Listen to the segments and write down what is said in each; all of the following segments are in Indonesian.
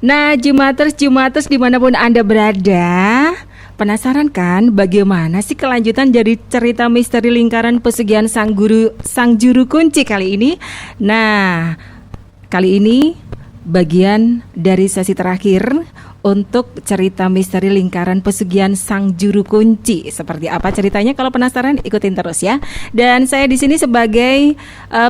Nah, Jimaters dimanapun Anda berada, penasaran kan bagaimana sih kelanjutan dari cerita misteri lingkaran pesugihan sang juru kunci kali ini? Nah, kali ini bagian dari sesi terakhir untuk cerita misteri lingkaran pesugihan sang juru kunci. Seperti apa ceritanya? Kalau penasaran, ikutin terus ya. Dan saya di sini sebagai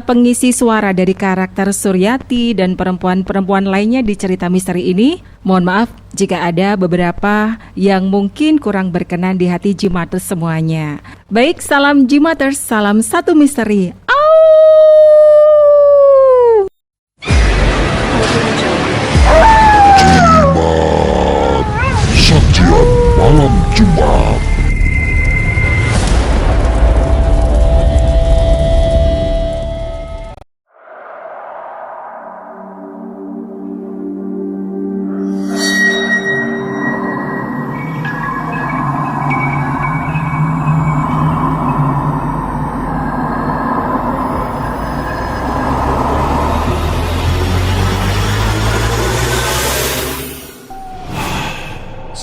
pengisi suara dari karakter Suryati dan perempuan-perempuan lainnya di cerita misteri ini. Mohon maaf jika ada beberapa yang mungkin kurang berkenan di hati Jimaters semuanya. Baik, salam Jimaters, salam satu misteri. Sajian Malam Jumat.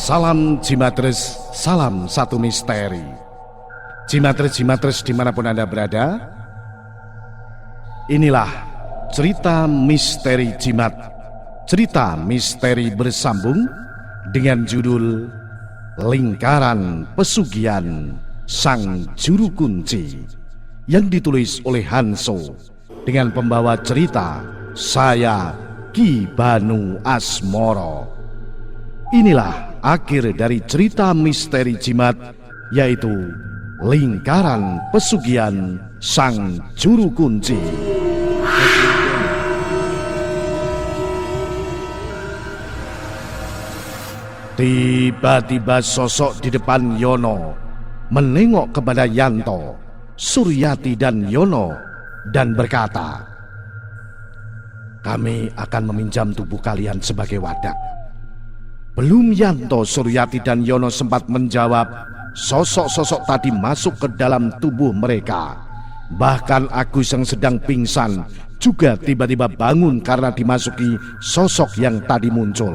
Salam Jimaters, salam satu misteri. Jimaters dimanapun Anda berada, inilah cerita misteri Jimat. Cerita misteri bersambung dengan judul Lingkaran Pesugihan Sang Juru Kunci, yang ditulis oleh Hanso dengan pembawa cerita saya, Ki Banu Asmoro. Inilah akhir dari cerita misteri Jimat, yaitu Lingkaran Pesugihan Sang Juru Kunci. Tiba-tiba sosok di depan Yono menengok kepada Yanto, Suryati dan Yono dan berkata, "Kami akan meminjam tubuh kalian sebagai wadah." Belum Yanto, Suryati dan Yono sempat menjawab, sosok-sosok tadi masuk ke dalam tubuh mereka. Bahkan Agus yang sedang pingsan juga tiba-tiba bangun karena dimasuki sosok yang tadi muncul.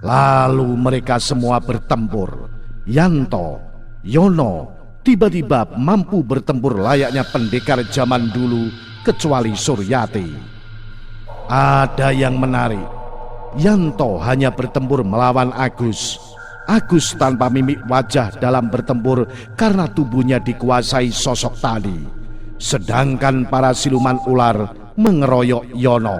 Lalu mereka semua bertempur. Yanto, Yono tiba-tiba mampu bertempur layaknya pendekar zaman dulu, kecuali Suryati. Ada yang menarik. Yanto hanya bertempur melawan Agus. Agus tanpa mimik wajah dalam bertempur karena tubuhnya dikuasai sosok tadi. Sedangkan para siluman ular mengeroyok Yono.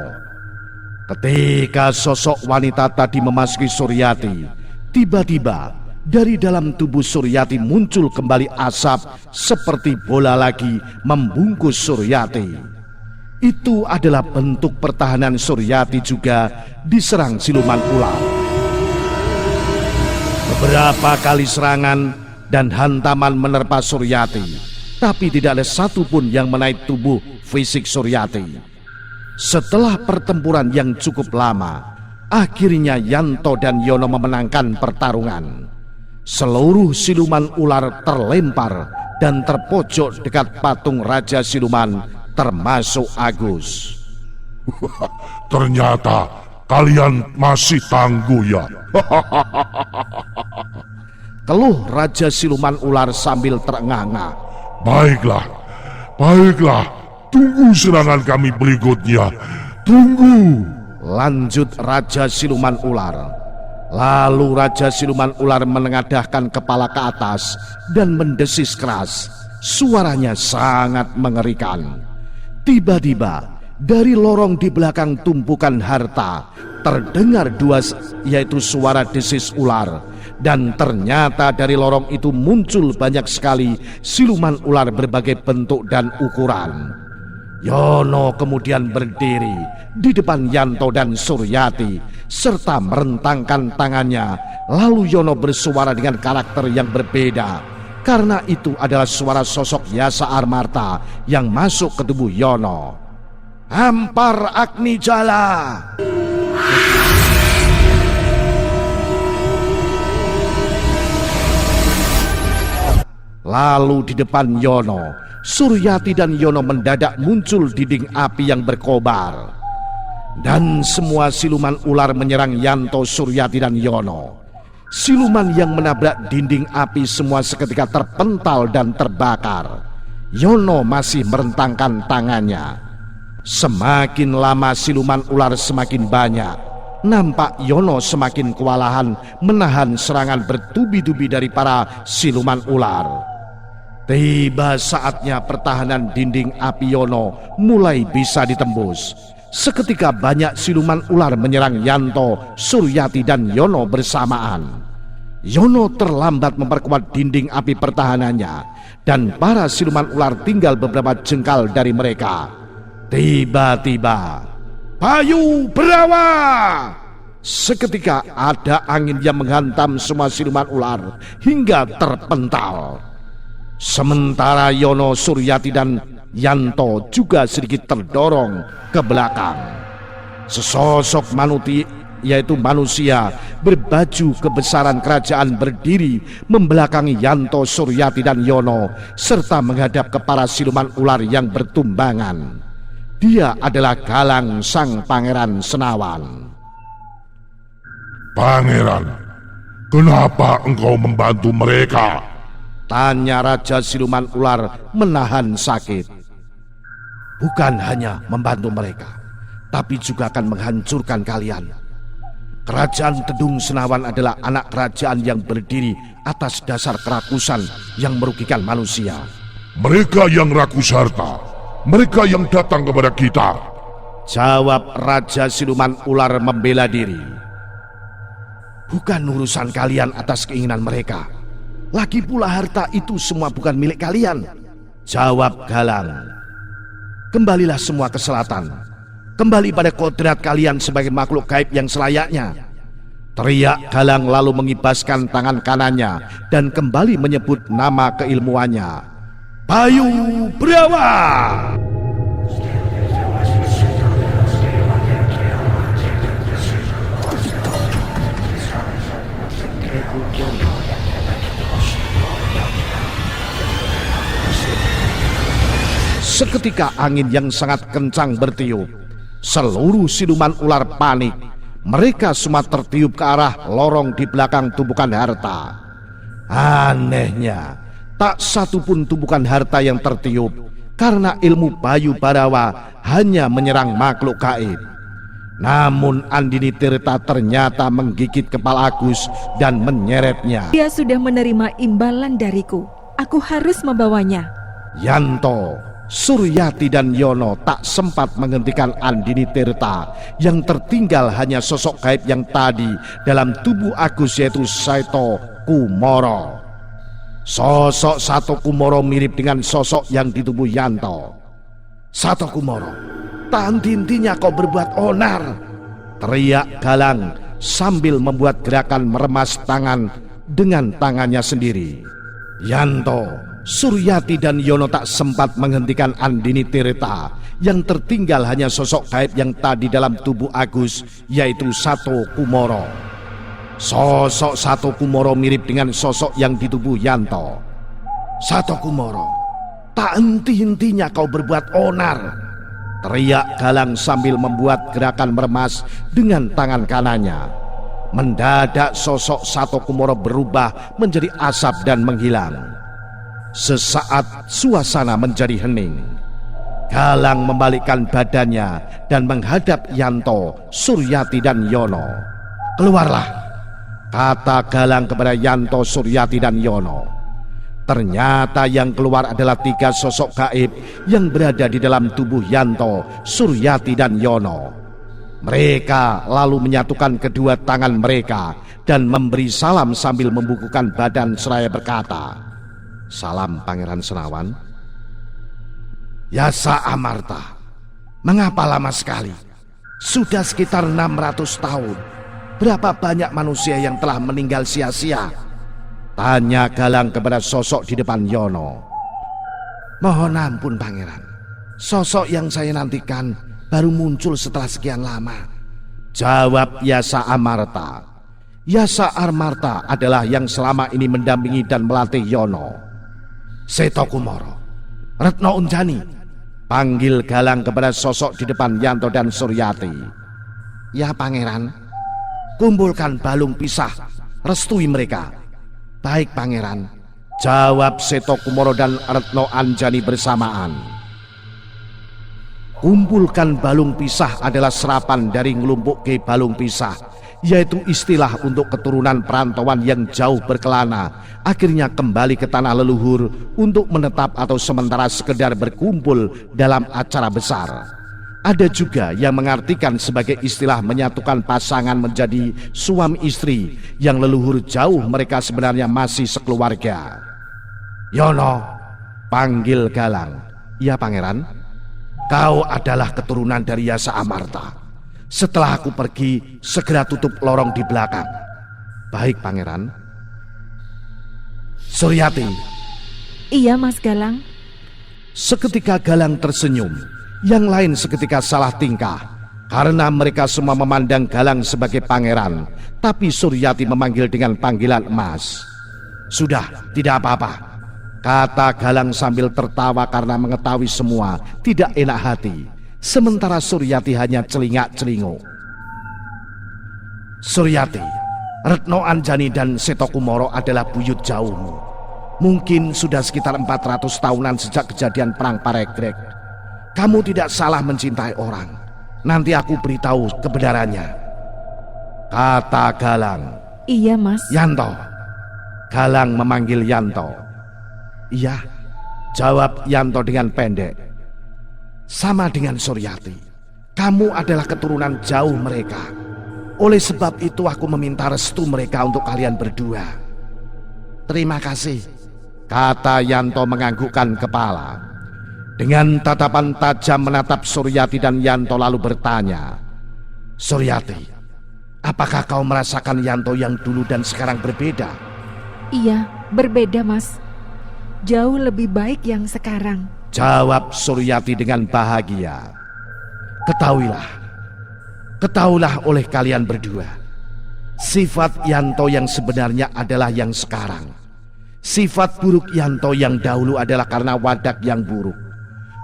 Ketika sosok wanita tadi memasuki Suryati, tiba-tiba dari dalam tubuh Suryati muncul kembali asap seperti bola lagi membungkus Suryati. Itu adalah bentuk pertahanan Suryati juga diserang siluman ular. Beberapa kali serangan dan hantaman menerpa Suryati, tapi tidak ada satupun yang menaik tubuh fisik Suryati. Setelah pertempuran yang cukup lama, akhirnya Yanto dan Yono memenangkan pertarungan. Seluruh siluman ular terlempar dan terpojok dekat patung Raja Siluman, termasuk Agus. Ternyata kalian masih tangguh ya. Keluh Raja Siluman Ular sambil terengah-engah. Baiklah, tunggu serangan kami berikutnya. Tunggu. Lanjut Raja Siluman Ular. Lalu Raja Siluman Ular menengadahkan kepala ke atas dan mendesis keras. Suaranya sangat mengerikan. Tiba-tiba dari lorong di belakang tumpukan harta terdengar yaitu suara desis ular. Dan ternyata dari lorong itu muncul banyak sekali siluman ular berbagai bentuk dan ukuran. Yono kemudian berdiri di depan Yanto dan Suryati serta merentangkan tangannya. Lalu Yono bersuara dengan karakter yang berbeda, karena itu adalah suara sosok Yasa Armarta yang masuk ke tubuh Yono. Hampar Agni Jala. Lalu di depan Yono, Suryati dan Yono mendadak muncul dinding api yang berkobar. Dan semua siluman ular menyerang Yanto, Suryati, dan Yono. Siluman yang menabrak dinding api semua seketika terpental dan terbakar. Yono masih merentangkan tangannya. Semakin lama siluman ular semakin banyak. Nampak Yono semakin kewalahan menahan serangan bertubi-tubi dari para siluman ular. Tiba saatnya pertahanan dinding api Yono mulai bisa ditembus. Seketika banyak siluman ular menyerang Yanto, Suryati, dan Yono bersamaan. Yono terlambat memperkuat dinding api pertahanannya, dan para siluman ular tinggal beberapa jengkal dari mereka. Tiba-tiba, Bayu berawa! Seketika ada angin yang menghantam semua siluman ular hingga terpental. Sementara Yono, Suryati, dan Yanto juga sedikit terdorong ke belakang. Sesosok yaitu manusia berbaju kebesaran kerajaan berdiri membelakangi Yanto, Suryati, dan Yono serta menghadap ke para siluman ular yang bertumbangan. Dia adalah Galang, sang pangeran Senawan. Pangeran, kenapa engkau membantu mereka? Tanya Raja Siluman Ular menahan sakit. Bukan hanya membantu mereka, tapi juga akan menghancurkan kalian. Kerajaan Tedung Senawan adalah anak kerajaan yang berdiri atas dasar kerakusan yang merugikan manusia. Mereka yang rakus harta, mereka yang datang kepada kita. Jawab Raja Siluman Ular membela diri. Bukan urusan kalian atas keinginan mereka. Lagi pula harta itu semua bukan milik kalian. Jawab Galang. Kembalilah semua ke selatan. Kembali pada kodrat kalian sebagai makhluk gaib yang selayaknya. Teriak Galang lalu mengibaskan tangan kanannya dan kembali menyebut nama keilmuannya. Bayu berawa! Seketika angin yang sangat kencang bertiup. Seluruh siluman ular panik. Mereka semua tertiup ke arah lorong di belakang tumpukan harta. Anehnya, tak satu pun tumpukan harta yang tertiup, karena ilmu Bayu Barawa hanya menyerang makhluk gaib. Namun Andini Tirta ternyata menggigit kepala Agus dan menyeretnya. Dia sudah menerima imbalan dariku. Aku harus membawanya. Yanto, Suryati, dan Yono tak sempat menghentikan Andini Tirta. Yang tertinggal hanya sosok gaib yang tadi dalam tubuh Agus, yaitu Saito Kumoro. Sosok Sato Kumoro mirip dengan sosok yang di tubuh Yanto. Sato Kumoro, tak henti-hentinya kau berbuat onar, teriak Galang sambil membuat gerakan meremas tangan dengan tangannya sendiri. Yanto, Suryati, dan Yono tak sempat menghentikan Andini Tirta. Yang tertinggal hanya sosok gaib yang tadi dalam tubuh Agus, yaitu Sato Kumoro. Sosok Sato Kumoro mirip dengan sosok yang di tubuh Yanto. Sato Kumoro, tak henti-hentinya kau berbuat onar, teriak Galang sambil membuat gerakan meremas dengan tangan kanannya. Mendadak sosok Sato Kumoro berubah menjadi asap dan menghilang. Sesaat suasana menjadi hening. Galang membalikkan badannya dan menghadap Yanto, Suryati, dan Yono. Keluarlah, kata Galang kepada Yanto, Suryati, dan Yono. Ternyata yang keluar adalah 3 sosok gaib yang berada di dalam tubuh Yanto, Suryati, dan Yono. Mereka lalu menyatukan kedua tangan mereka dan memberi salam sambil membukukan badan seraya berkata, "Salam Pangeran Senawan." Yasa Amarta, mengapa lama sekali? Sudah sekitar 600 tahun. Berapa banyak manusia yang telah meninggal sia-sia? Tanya Galang kepada sosok di depan Yono. Mohon ampun Pangeran, sosok yang saya nantikan baru muncul setelah sekian lama, jawab Yasa Amarta. Yasa Amarta adalah yang selama ini mendampingi dan melatih Yono. Seto Kumoro, Retno Unjani, panggil Galang kepada sosok di depan Yanto dan Suryati. Ya pangeran. Kumpulkan balung pisah, restui mereka. Baik pangeran, jawab Seto Kumoro dan Retno Anjani bersamaan. Kumpulkan balung pisah adalah serapan dari ngelumpuke balung pisah, yaitu istilah untuk keturunan perantauan yang jauh berkelana akhirnya kembali ke tanah leluhur untuk menetap atau sementara sekedar berkumpul dalam acara besar. Ada juga yang mengartikan sebagai istilah menyatukan pasangan menjadi suami istri yang leluhur jauh mereka sebenarnya masih sekeluarga. Yono, panggil Galang. Ya pangeran, kau adalah keturunan dari Yasa Amarta. Setelah aku pergi, segera tutup lorong di belakang. Baik pangeran. Suryati. Iya Mas Galang. Seketika Galang tersenyum. Yang lain seketika salah tingkah, karena mereka semua memandang Galang sebagai pangeran, tapi Suryati memanggil dengan panggilan Mas. Sudah, tidak apa-apa, kata Galang sambil tertawa karena mengetahui semua tidak enak hati. Sementara Suryati hanya celingak-celinguk. Suryati, Retno Anjani dan Seto Kumoro adalah buyut jauhmu. Mungkin sudah sekitar 400 tahunan sejak kejadian perang Paregreg. Kamu tidak salah mencintai orang. Nanti aku beritahu kebenarannya, kata Galang. Iya Mas. Yanto. Galang memanggil Yanto. Iya, jawab Yanto dengan pendek. Sama dengan Suryati, kamu adalah keturunan jauh mereka. Oleh sebab itu aku meminta restu mereka untuk kalian berdua. Terima kasih, kata Yanto menganggukkan kepala. Dengan tatapan tajam menatap Suryati dan Yanto lalu bertanya, Suryati, apakah kau merasakan Yanto yang dulu dan sekarang berbeda? Iya, berbeda Mas. Jauh lebih baik yang sekarang, jawab Suryati dengan bahagia. Ketahuilah oleh kalian berdua, sifat Yanto yang sebenarnya adalah yang sekarang. Sifat buruk Yanto yang dahulu adalah karena wadak yang buruk.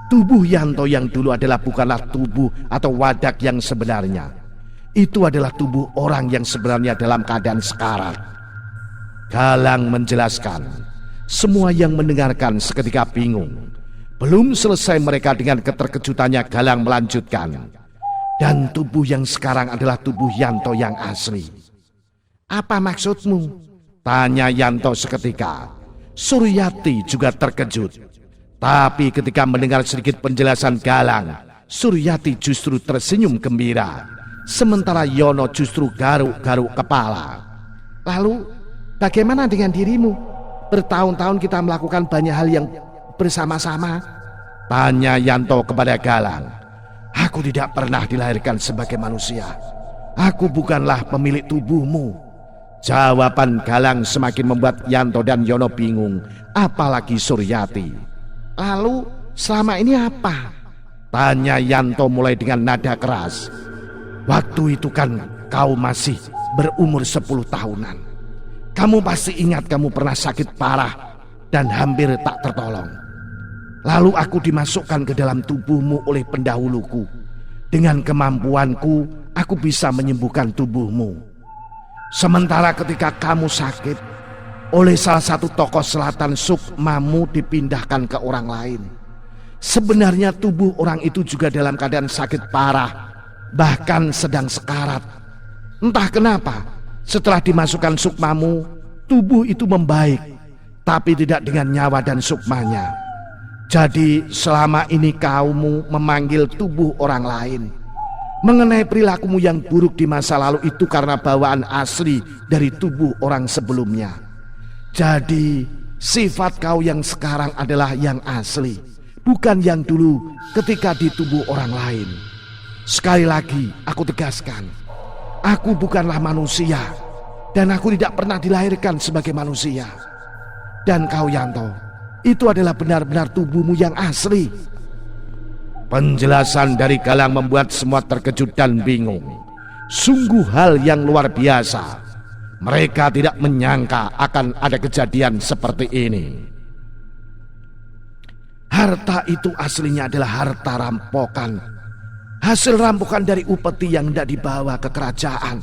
Tubuh Yanto yang dulu adalah bukanlah tubuh atau wadak yang sebenarnya. Itu adalah tubuh orang yang sebenarnya dalam keadaan sekarat. Galang menjelaskan. Semua yang mendengarkan seketika bingung. Belum selesai mereka dengan keterkejutannya, Galang melanjutkan. Dan tubuh yang sekarang adalah tubuh Yanto yang asli. Apa maksudmu? Tanya Yanto seketika. Suryati juga terkejut. Tapi ketika mendengar sedikit penjelasan Galang, Suryati justru tersenyum gembira. Sementara Yono justru garuk-garuk kepala. Lalu, bagaimana dengan dirimu? Bertahun-tahun kita melakukan banyak hal yang bersama-sama. Tanya Yanto kepada Galang. Aku tidak pernah dilahirkan sebagai manusia. Aku bukanlah pemilik tubuhmu. Jawaban Galang semakin membuat Yanto dan Yono bingung, apalagi Suryati. Lalu selama ini apa? Tanya Yanto mulai dengan nada keras. Waktu itu kan kau masih berumur 10 tahunan. Kamu pasti ingat kamu pernah sakit parah dan hampir tak tertolong. Lalu aku dimasukkan ke dalam tubuhmu oleh pendahuluku. Dengan kemampuanku, aku bisa menyembuhkan tubuhmu. Sementara ketika kamu sakit, oleh salah satu tokoh selatan sukmamu dipindahkan ke orang lain. Sebenarnya tubuh orang itu juga dalam keadaan sakit parah, bahkan sedang sekarat. Entah kenapa, setelah dimasukkan sukmamu, tubuh itu membaik, tapi tidak dengan nyawa dan sukmanya. Jadi selama ini kaummu memanggil tubuh orang lain. Mengenai perilakumu yang buruk di masa lalu itu karena bawaan asli dari tubuh orang sebelumnya. Jadi sifat kau yang sekarang adalah yang asli, bukan yang dulu ketika di tubuh orang lain. Sekali lagi aku tegaskan, aku bukanlah manusia dan aku tidak pernah dilahirkan sebagai manusia. Dan kau Yanto, itu adalah benar-benar tubuhmu yang asli. Penjelasan dari Galang membuat semua terkejut dan bingung. Sungguh hal yang luar biasa. Mereka tidak menyangka akan ada kejadian seperti ini. Harta itu aslinya adalah harta rampokan. Hasil rampokan dari upeti yang tidak dibawa ke kerajaan.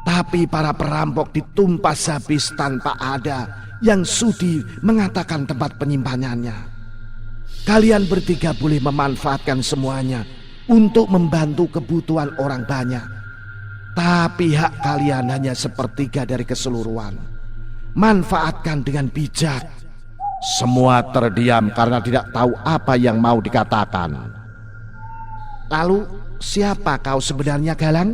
Tapi para perampok ditumpas habis tanpa ada yang sudi mengatakan tempat penyimpanannya. Kalian bertiga boleh memanfaatkan semuanya untuk membantu kebutuhan orang banyak. Tapi hak kalian hanya sepertiga dari keseluruhan. Manfaatkan dengan bijak. Semua terdiam karena tidak tahu apa yang mau dikatakan. Lalu, siapa kau sebenarnya, Galang?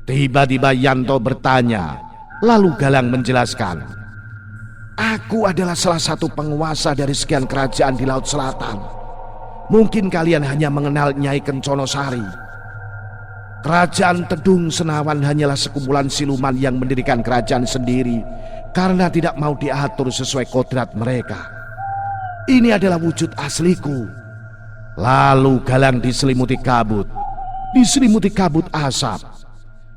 Tiba-tiba Yanto bertanya. Lalu Galang menjelaskan. Aku adalah salah satu penguasa dari sekian kerajaan di Laut Selatan. Mungkin kalian hanya mengenal Nyai Kenconosari. Kerajaan Tedung Senawan hanyalah sekumpulan siluman yang mendirikan kerajaan sendiri karena tidak mau diatur sesuai kodrat mereka. Ini adalah wujud asliku. Lalu Galang diselimuti kabut. Diselimuti kabut asap.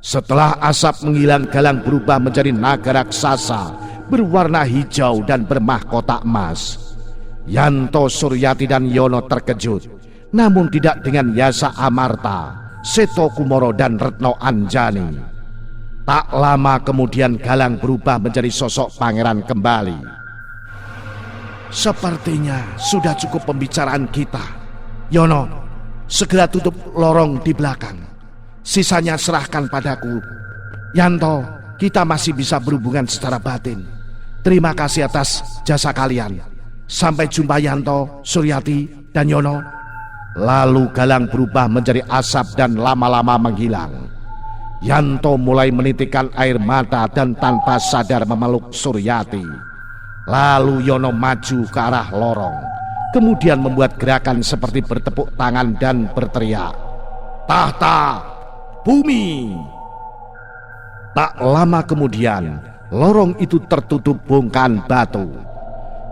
Setelah asap menghilang, Galang berubah menjadi naga raksasa berwarna hijau dan bermahkota emas. Yanto, Suryati dan Yono terkejut, namun tidak dengan Yasa Amarta, Seto Kumoro dan Retno Anjani. Tak lama kemudian Galang berubah menjadi sosok pangeran kembali. Sepertinya sudah cukup pembicaraan kita. Yono, segera tutup lorong di belakang. Sisanya serahkan padaku. Yanto, kita masih bisa berhubungan secara batin. Terima kasih atas jasa kalian. Sampai jumpa Yanto, Suryati, dan Yono. Lalu Galang berubah menjadi asap dan lama-lama menghilang. Yanto mulai menitikkan air mata dan tanpa sadar memeluk Suryati. Lalu Yono maju ke arah lorong. Kemudian membuat gerakan seperti bertepuk tangan dan berteriak. Tahta! Bumi. Tak lama kemudian lorong itu tertutup bongkahan batu.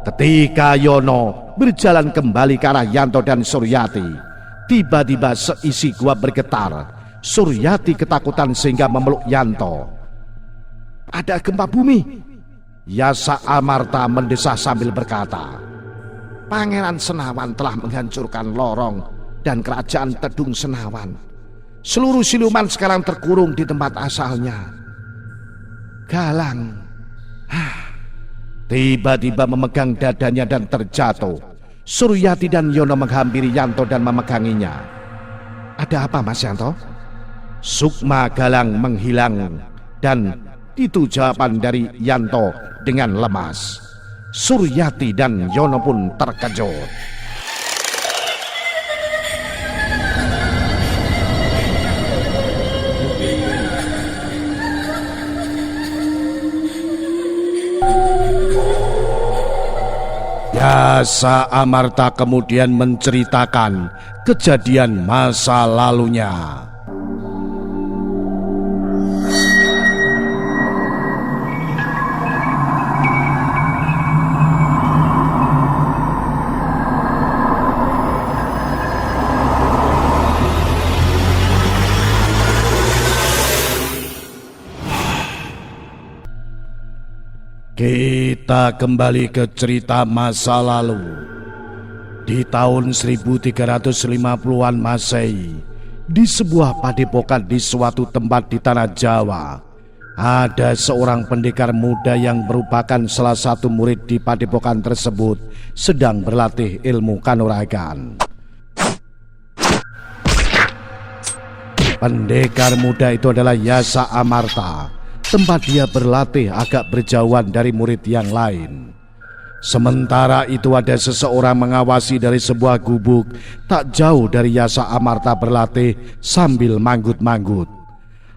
Ketika Yono berjalan kembali ke arah Yanto dan Suryati, tiba-tiba seisi gua bergetar. Suryati ketakutan sehingga memeluk Yanto. Ada gempa bumi. Yasa Amarta mendesah sambil berkata, Pangeran Senawan telah menghancurkan lorong dan kerajaan Tedung Senawan. Seluruh siluman sekarang terkurung di tempat asalnya. Galang tiba-tiba memegang dadanya dan terjatuh. Suryati dan Yono menghampiri Yanto dan memeganginya. Ada apa, Mas Yanto? Sukma Galang menghilang dan itu jawaban dari Yanto dengan lemas. Suryati dan Yono pun terkejut. Yasa Amarta kemudian menceritakan kejadian masa lalunya. Kita kembali ke cerita masa lalu. Di tahun 1350-an Masehi, di sebuah padepokan di suatu tempat di tanah Jawa, ada seorang pendekar muda yang merupakan salah satu murid di padepokan tersebut sedang berlatih ilmu kanuragan. Pendekar muda itu adalah Yasa Amarta. Tempat dia berlatih agak berjauhan dari murid yang lain. Sementara itu ada seseorang mengawasi dari sebuah gubuk tak jauh dari Yasa Amarta berlatih sambil manggut-manggut.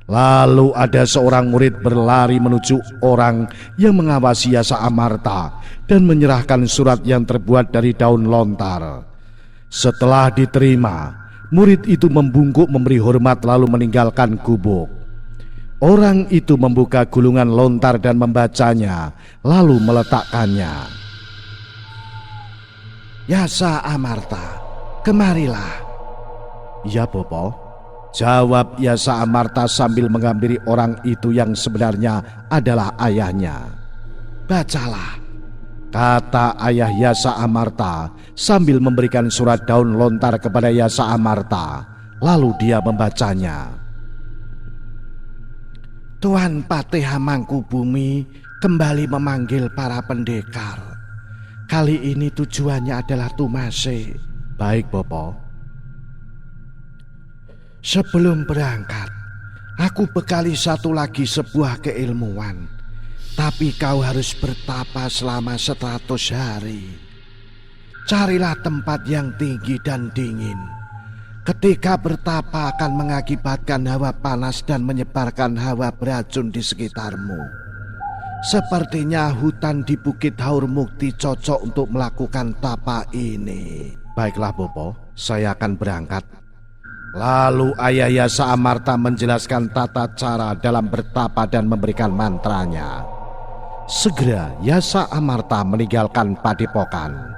Lalu ada seorang murid berlari menuju orang yang mengawasi Yasa Amarta dan menyerahkan surat yang terbuat dari daun lontar. Setelah diterima, murid itu membungkuk memberi hormat lalu meninggalkan gubuk. Orang itu membuka gulungan lontar dan membacanya, lalu meletakkannya. Yasa Amarta, kemarilah. Ya, Bopo, jawab Yasa Amarta sambil menghampiri orang itu yang sebenarnya adalah ayahnya. Bacalah, kata ayah Yasa Amarta sambil memberikan surat daun lontar kepada Yasa Amarta. Lalu dia membacanya. Tuan Patih Mangkubumi kembali memanggil para pendekar. Kali ini tujuannya adalah tumase. Baik, Bopo. Sebelum berangkat, aku bekali satu lagi sebuah keilmuan. Tapi kau harus bertapa selama 100 hari. Carilah tempat yang tinggi dan dingin. Ketika bertapa akan mengakibatkan hawa panas dan menyebarkan hawa beracun di sekitarmu. Sepertinya hutan di Bukit Haurmukti cocok untuk melakukan tapa ini. Baiklah, Bopo, saya akan berangkat. Lalu Ayah Yasa Amarta menjelaskan tata cara dalam bertapa dan memberikan mantranya. Segera Yasa Amarta meninggalkan padepokan.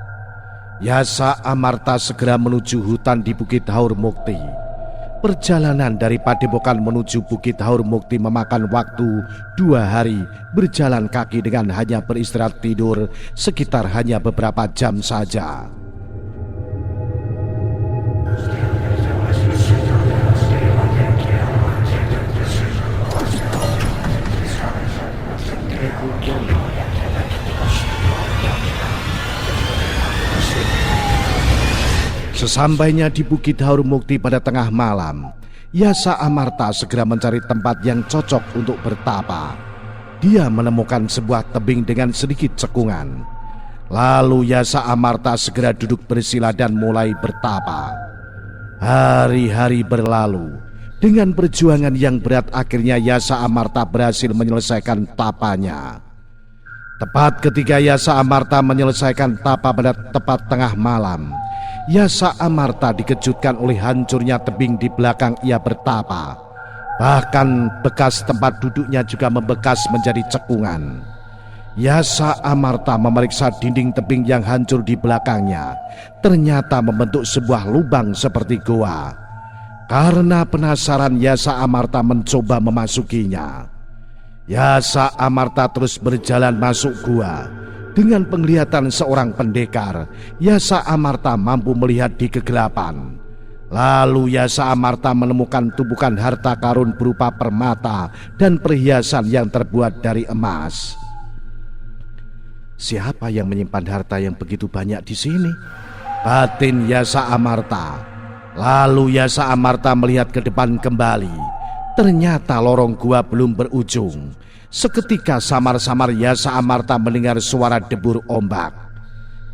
Yasa Amarta segera menuju hutan di Bukit Haurmukti. Perjalanan dari padepokan menuju Bukit Haurmukti memakan waktu 2 hari berjalan kaki dengan hanya beristirahat tidur sekitar hanya beberapa jam saja. Sesampainya di Bukit Haurmukti pada tengah malam, Yasa Amarta segera mencari tempat yang cocok untuk bertapa. Dia menemukan sebuah tebing dengan sedikit cekungan. Lalu Yasa Amarta segera duduk bersila dan mulai bertapa. Hari-hari berlalu. Dengan perjuangan yang berat akhirnya Yasa Amarta berhasil menyelesaikan tapanya. Tepat ketika Yasa Amarta menyelesaikan tapa pada tepat tengah malam, Yasa Amarta dikejutkan oleh hancurnya tebing di belakang ia bertapa. Bahkan bekas tempat duduknya juga membekas menjadi cekungan. Yasa Amarta memeriksa dinding tebing yang hancur di belakangnya. Ternyata membentuk sebuah lubang seperti goa. Karena penasaran, Yasa Amarta mencoba memasukinya. Yasa Amarta terus berjalan masuk gua. Dengan penglihatan seorang pendekar, Yasa Amarta mampu melihat di kegelapan. Lalu Yasa Amarta menemukan tumpukan harta karun berupa permata dan perhiasan yang terbuat dari emas. Siapa yang menyimpan harta yang begitu banyak di sini? Batin Yasa Amarta. Lalu Yasa Amarta melihat ke depan kembali. Ternyata lorong gua belum berujung. Seketika samar-samar Yasa Amarta mendengar suara debur ombak.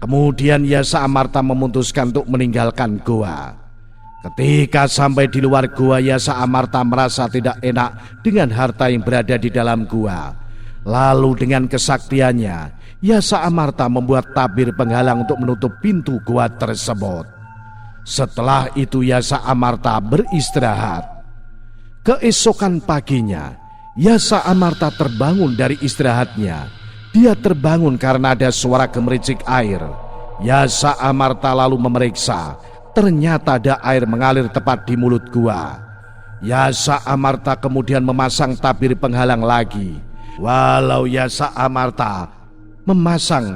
Kemudian Yasa Amarta memutuskan untuk meninggalkan gua. Ketika sampai di luar gua, Yasa Amarta merasa tidak enak dengan harta yang berada di dalam gua. Lalu dengan kesaktiannya, Yasa Amarta membuat tabir penghalang untuk menutup pintu gua tersebut. Setelah itu Yasa Amarta beristirahat. Keesokan paginya, Yasa Amarta terbangun dari istirahatnya. Dia terbangun karena ada suara gemericik air. Yasa Amarta lalu memeriksa. Ternyata ada air mengalir tepat di mulut gua. Yasa Amarta kemudian memasang tabir penghalang lagi. Walau Yasa Amarta memasang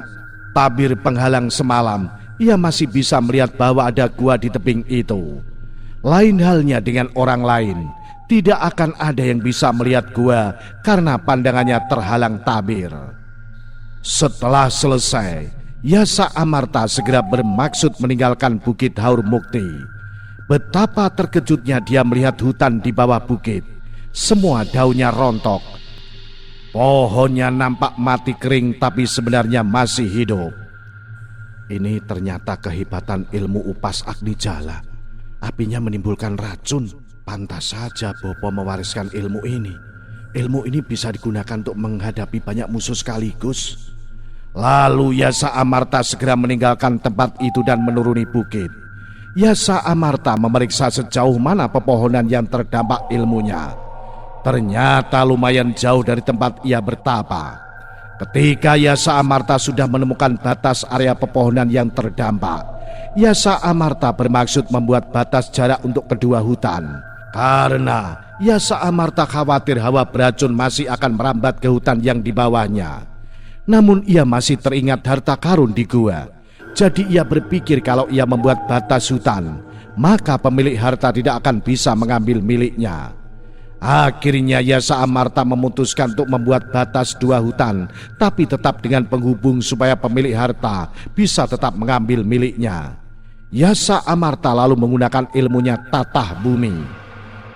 tabir penghalang semalam, ia masih bisa melihat bahwa ada gua di tebing itu. Lain halnya dengan orang lain. Tidak akan ada yang bisa melihat gua karena pandangannya terhalang tabir. Setelah selesai, Yasa Amarta segera bermaksud meninggalkan Bukit Haurmukti. Betapa terkejutnya dia melihat hutan di bawah bukit. Semua daunnya rontok. Pohonnya nampak mati kering tapi sebenarnya masih hidup. Ini ternyata kehebatan ilmu upas Agnijala. Apinya menimbulkan racun. Pantas saja Bopo mewariskan ilmu ini. Ilmu ini bisa digunakan untuk menghadapi banyak musuh sekaligus. Lalu Yasa Amarta segera meninggalkan tempat itu dan menuruni bukit. Yasa Amarta memeriksa sejauh mana pepohonan yang terdampak ilmunya. Ternyata lumayan jauh dari tempat ia bertapa. Ketika Yasa Amarta sudah menemukan batas area pepohonan yang terdampak, Yasa Amarta bermaksud membuat batas jarak untuk kedua hutan. Karena Yasa Amarta khawatir hawa beracun masih akan merambat ke hutan yang di bawahnya. Namun ia masih teringat harta karun di gua. Jadi ia berpikir kalau ia membuat batas hutan, maka pemilik harta tidak akan bisa mengambil miliknya. Akhirnya Yasa Amarta memutuskan untuk membuat batas 2 hutan, tapi tetap dengan penghubung supaya pemilik harta bisa tetap mengambil miliknya. Yasa Amarta lalu menggunakan ilmunya tatah bumi.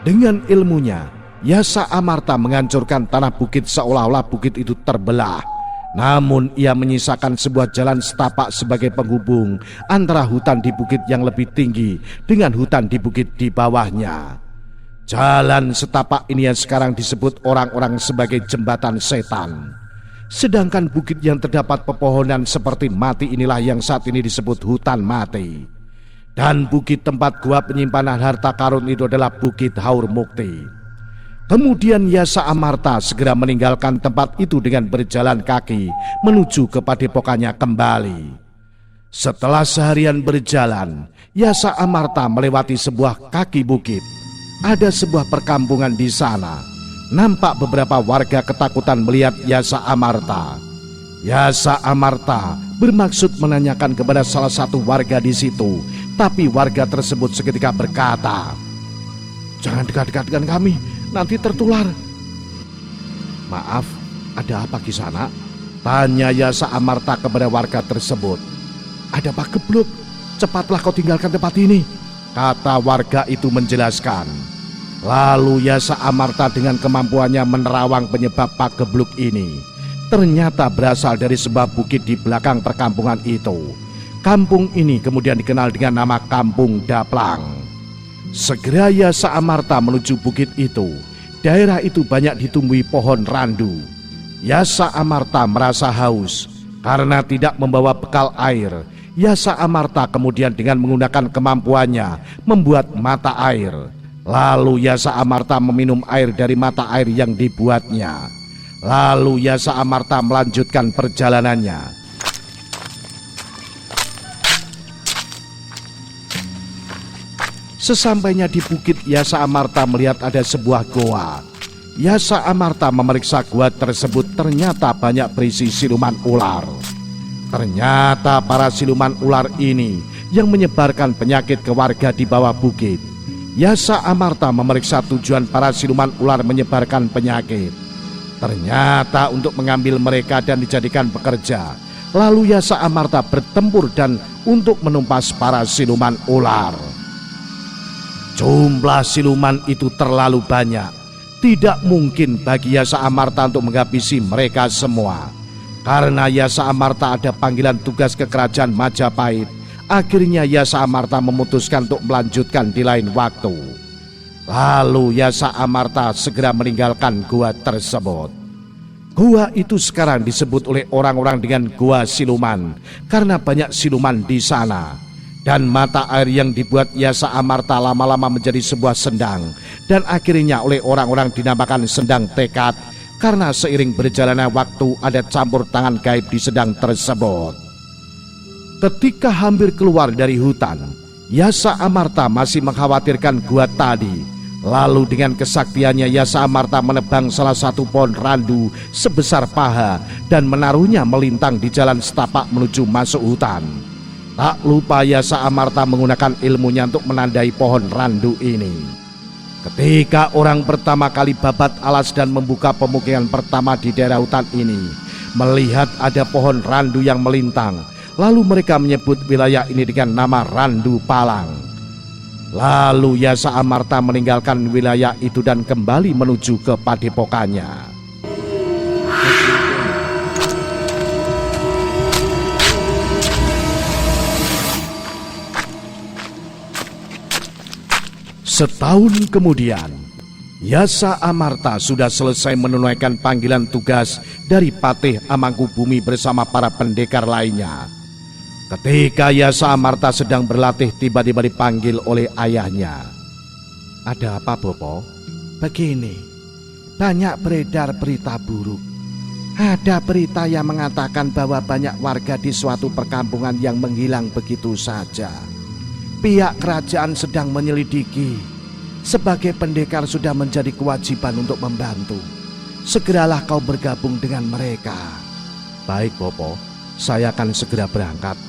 Dengan ilmunya, Yasa Amarta menghancurkan tanah bukit seolah-olah bukit itu terbelah. Namun ia menyisakan sebuah jalan setapak sebagai penghubung antara hutan di bukit yang lebih tinggi dengan hutan di bukit di bawahnya. Jalan setapak ini yang sekarang disebut orang-orang sebagai jembatan setan. Sedangkan bukit yang terdapat pepohonan seperti mati inilah yang saat ini disebut hutan mati. Dan bukit tempat gua penyimpanan harta karun itu adalah Bukit Haur Mukti. Kemudian Yasa Amarta segera meninggalkan tempat itu dengan berjalan kaki menuju ke padepokannya kembali. Setelah seharian berjalan, Yasa Amarta melewati sebuah kaki bukit. Ada sebuah perkampungan di sana. Nampak beberapa warga ketakutan melihat Yasa Amarta. Yasa Amarta bermaksud menanyakan kepada salah satu warga di situ, tapi warga tersebut seketika berkata, "Jangan dekat-dekat dengan kami, nanti tertular." "Maaf, ada apa Kisana?" tanya Yasa Amarta kepada warga tersebut. "Ada Pak Gebluk, cepatlah kau tinggalkan tempat ini," kata warga itu menjelaskan. Lalu Yasa Amarta dengan kemampuannya menerawang penyebab Pak Gebluk ini ternyata berasal dari sebuah bukit di belakang perkampungan itu. Kampung ini kemudian dikenal dengan nama Kampung Daplang. Segera Yasa Amarta menuju bukit itu. Daerah itu banyak ditumbuhi pohon randu. Yasa Amarta merasa haus karena tidak membawa bekal air. Yasa Amarta kemudian dengan menggunakan kemampuannya membuat mata air. Lalu Yasa Amarta meminum air dari mata air yang dibuatnya. Lalu Yasa Amarta melanjutkan perjalanannya. Sesampainya di bukit, Yasa Amarta melihat ada sebuah goa. Yasa Amarta memeriksa gua tersebut, ternyata banyak berisi siluman ular. Ternyata para siluman ular ini yang menyebarkan penyakit ke warga di bawah bukit. Yasa Amarta memeriksa tujuan para siluman ular menyebarkan penyakit. Ternyata untuk mengambil mereka dan dijadikan pekerja. Lalu Yasa Amarta bertempur dan untuk menumpas para siluman ular. Jumlah siluman itu terlalu banyak. Tidak mungkin bagi Yasa Amarta untuk menghabisi mereka semua. Karena Yasa Amarta ada panggilan tugas ke kerajaan Majapahit. Akhirnya Yasa Amarta memutuskan untuk melanjutkan di lain waktu. Lalu Yasa Amarta segera meninggalkan gua tersebut. Gua itu sekarang disebut oleh orang-orang dengan Gua Siluman karena banyak siluman di sana. Dan mata air yang dibuat Yasa Amarta lama-lama menjadi sebuah sendang. Dan akhirnya oleh orang-orang dinamakan Sendang Tekad karena seiring berjalannya waktu ada campur tangan gaib di sendang tersebut. Ketika hampir keluar dari hutan, Yasa Amarta masih mengkhawatirkan gua tadi. Lalu dengan kesaktiannya Yasa Amarta menebang salah satu pohon randu sebesar paha dan menaruhnya melintang di jalan setapak menuju masuk hutan. Tak lupa Yasa Amarta menggunakan ilmunya untuk menandai pohon randu ini. Ketika orang pertama kali babat alas dan membuka pemukiman pertama di daerah hutan ini, melihat ada pohon randu yang melintang. Lalu mereka menyebut wilayah ini dengan nama Randu Palang. Lalu Yasa Amarta meninggalkan wilayah itu dan kembali menuju ke padepokannya. Setahun kemudian, Yasa Amarta sudah selesai menunaikan panggilan tugas dari Patih Amangkubumi bersama para pendekar lainnya. Ketika Yasa Amarta sedang berlatih, tiba-tiba dipanggil oleh ayahnya. "Ada apa, Bopo?" "Begini, banyak beredar berita buruk. Ada berita yang mengatakan bahwa banyak warga di suatu perkampungan yang menghilang begitu saja. Pihak kerajaan sedang menyelidiki. Sebagai pendekar sudah menjadi kewajiban untuk membantu. Segeralah kau bergabung dengan mereka." "Baik, Bopo, saya akan segera berangkat."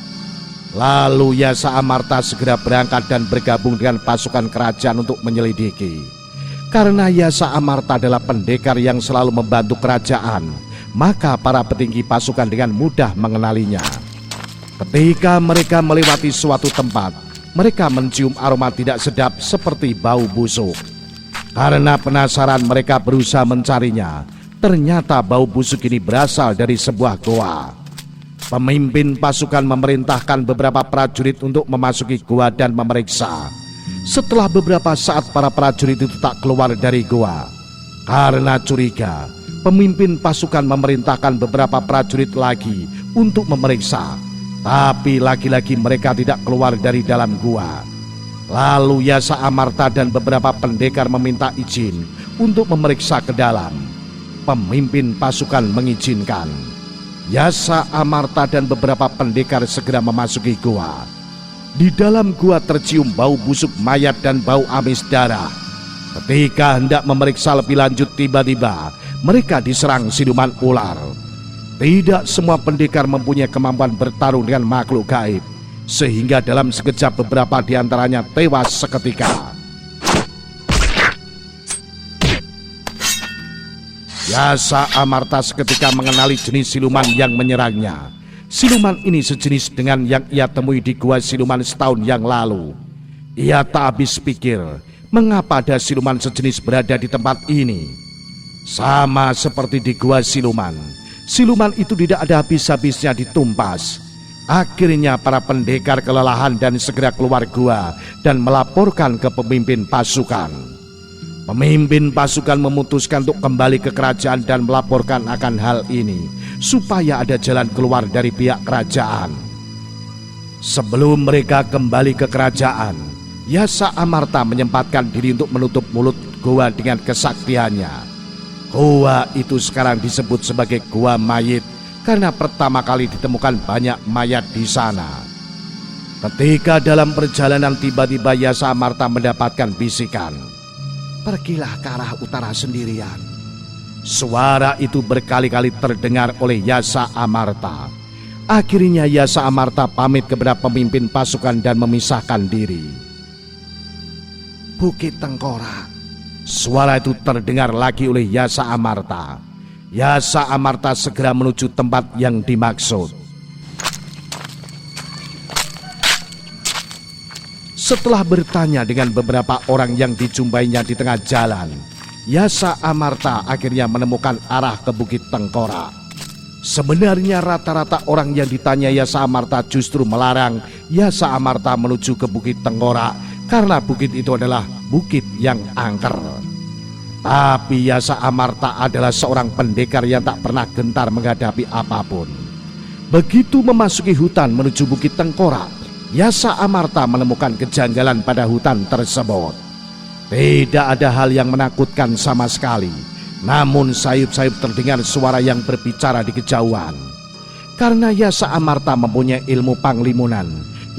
Lalu Yasa Amarta segera berangkat dan bergabung dengan pasukan kerajaan untuk menyelidiki. Karena Yasa Amarta adalah pendekar yang selalu membantu kerajaan, maka para petinggi pasukan dengan mudah mengenalinya. Ketika mereka melewati suatu tempat, mereka mencium aroma tidak sedap seperti bau busuk. Karena penasaran, mereka berusaha mencarinya. Ternyata bau busuk ini berasal dari sebuah goa. Pemimpin pasukan memerintahkan beberapa prajurit untuk memasuki goa dan memeriksa. Setelah beberapa saat, para prajurit itu tak keluar dari goa. Karena curiga, pemimpin pasukan memerintahkan beberapa prajurit lagi untuk memeriksa. Tapi lagi-lagi mereka tidak keluar dari dalam gua. Lalu Yasa Amarta dan beberapa pendekar meminta izin untuk memeriksa ke dalam. Pemimpin pasukan mengizinkan. Yasa Amarta dan beberapa pendekar segera memasuki gua. Di dalam gua tercium bau busuk mayat dan bau amis darah. Ketika hendak memeriksa lebih lanjut, tiba-tiba mereka diserang siluman ular. Tidak semua pendekar mempunyai kemampuan bertarung dengan makhluk gaib, sehingga dalam sekejap beberapa di antaranya tewas seketika. Yasa Amarta seketika mengenali jenis siluman yang menyerangnya. Siluman ini sejenis dengan yang ia temui di gua siluman setahun yang lalu. Ia tak habis pikir, mengapa ada siluman sejenis berada di tempat ini. Sama seperti di gua siluman, siluman itu tidak ada habis-habisnya ditumpas. Akhirnya para pendekar kelelahan dan segera keluar gua dan melaporkan ke pemimpin pasukan. Pemimpin pasukan memutuskan untuk kembali ke kerajaan dan melaporkan akan hal ini, supaya ada jalan keluar dari pihak kerajaan. Sebelum mereka kembali ke kerajaan, Yasa Amarta menyempatkan diri untuk menutup mulut gua dengan kesaktiannya. Gua itu sekarang disebut sebagai gua mayit karena pertama kali ditemukan banyak mayat di sana. Ketika dalam perjalanan, tiba-tiba Yasa Amarta mendapatkan bisikan, "Pergilah ke arah utara sendirian." Suara itu berkali-kali terdengar oleh Yasa Amarta. Akhirnya Yasa Amarta pamit kepada pemimpin pasukan dan memisahkan diri. "Bukit Tengkorak." Suara itu terdengar lagi oleh Yasa Amarta. Yasa Amarta segera menuju tempat yang dimaksud. Setelah bertanya dengan beberapa orang yang dijumpainya di tengah jalan, Yasa Amarta akhirnya menemukan arah ke Bukit Tengkorak. Sebenarnya rata-rata orang yang ditanya Yasa Amarta justru melarang Yasa Amarta menuju ke Bukit Tengkorak karena bukit itu adalah bukit yang angker. Tapi Yasa Amarta adalah seorang pendekar yang tak pernah gentar menghadapi apapun. Begitu memasuki hutan menuju Bukit Tengkorak, Yasa Amarta menemukan kejanggalan pada hutan tersebut. Tidak ada hal yang menakutkan sama sekali, namun sayup-sayup terdengar suara yang berbicara di kejauhan. Karena Yasa Amarta mempunyai ilmu panglimunan,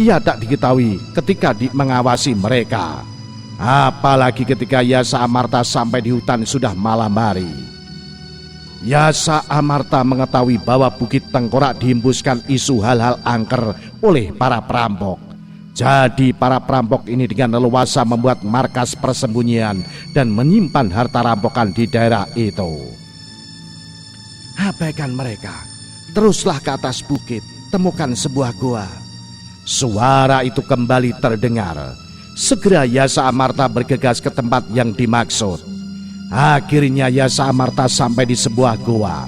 ia tak diketahui ketika mengawasi mereka. Apalagi ketika Yasa Amarta sampai di hutan sudah malam hari. Yasa Amarta mengetahui bahwa Bukit Tengkorak dihembuskan isu hal-hal angker oleh para perampok. Jadi para perampok ini dengan leluasa membuat markas persembunyian dan menyimpan harta rampokan di daerah itu. "Abaikan mereka, teruslah ke atas bukit, temukan sebuah gua." Suara itu kembali terdengar. Segera Yasa Amarta bergegas ke tempat yang dimaksud. Akhirnya Yasa Amarta sampai di sebuah gua.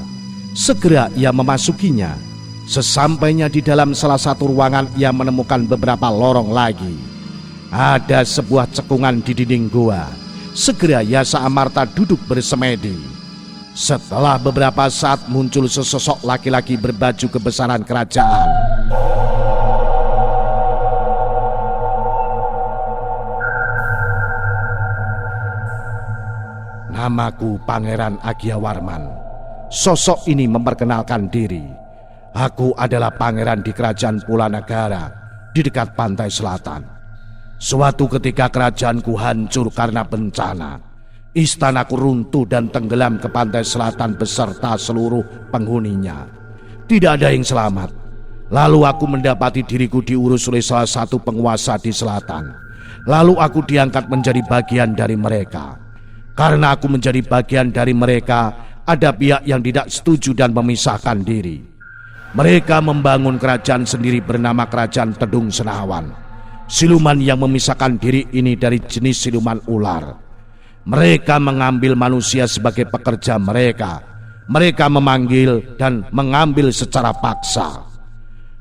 Segera ia memasukinya. Sesampainya di dalam salah satu ruangan, ia menemukan beberapa lorong lagi. Ada sebuah cekungan di dinding gua. Segera Yasa Amarta duduk bersemedi. Setelah beberapa saat muncul sesosok laki-laki berbaju kebesaran kerajaan. "Namaku Pangeran Agyawarman." Sosok ini memperkenalkan diri. "Aku adalah pangeran di kerajaan Pulanagara di dekat pantai selatan. Suatu ketika kerajaanku hancur karena bencana. Istanaku runtuh dan tenggelam ke pantai selatan beserta seluruh penghuninya. Tidak ada yang selamat. Lalu aku mendapati diriku diurus oleh salah satu penguasa di selatan. Lalu aku diangkat menjadi bagian dari mereka. Karena aku menjadi bagian dari mereka, ada pihak yang tidak setuju dan memisahkan diri. Mereka membangun kerajaan sendiri bernama Kerajaan Tedung Senawan. Siluman yang memisahkan diri ini dari jenis siluman ular. Mereka mengambil manusia sebagai pekerja mereka. Mereka memanggil dan mengambil secara paksa.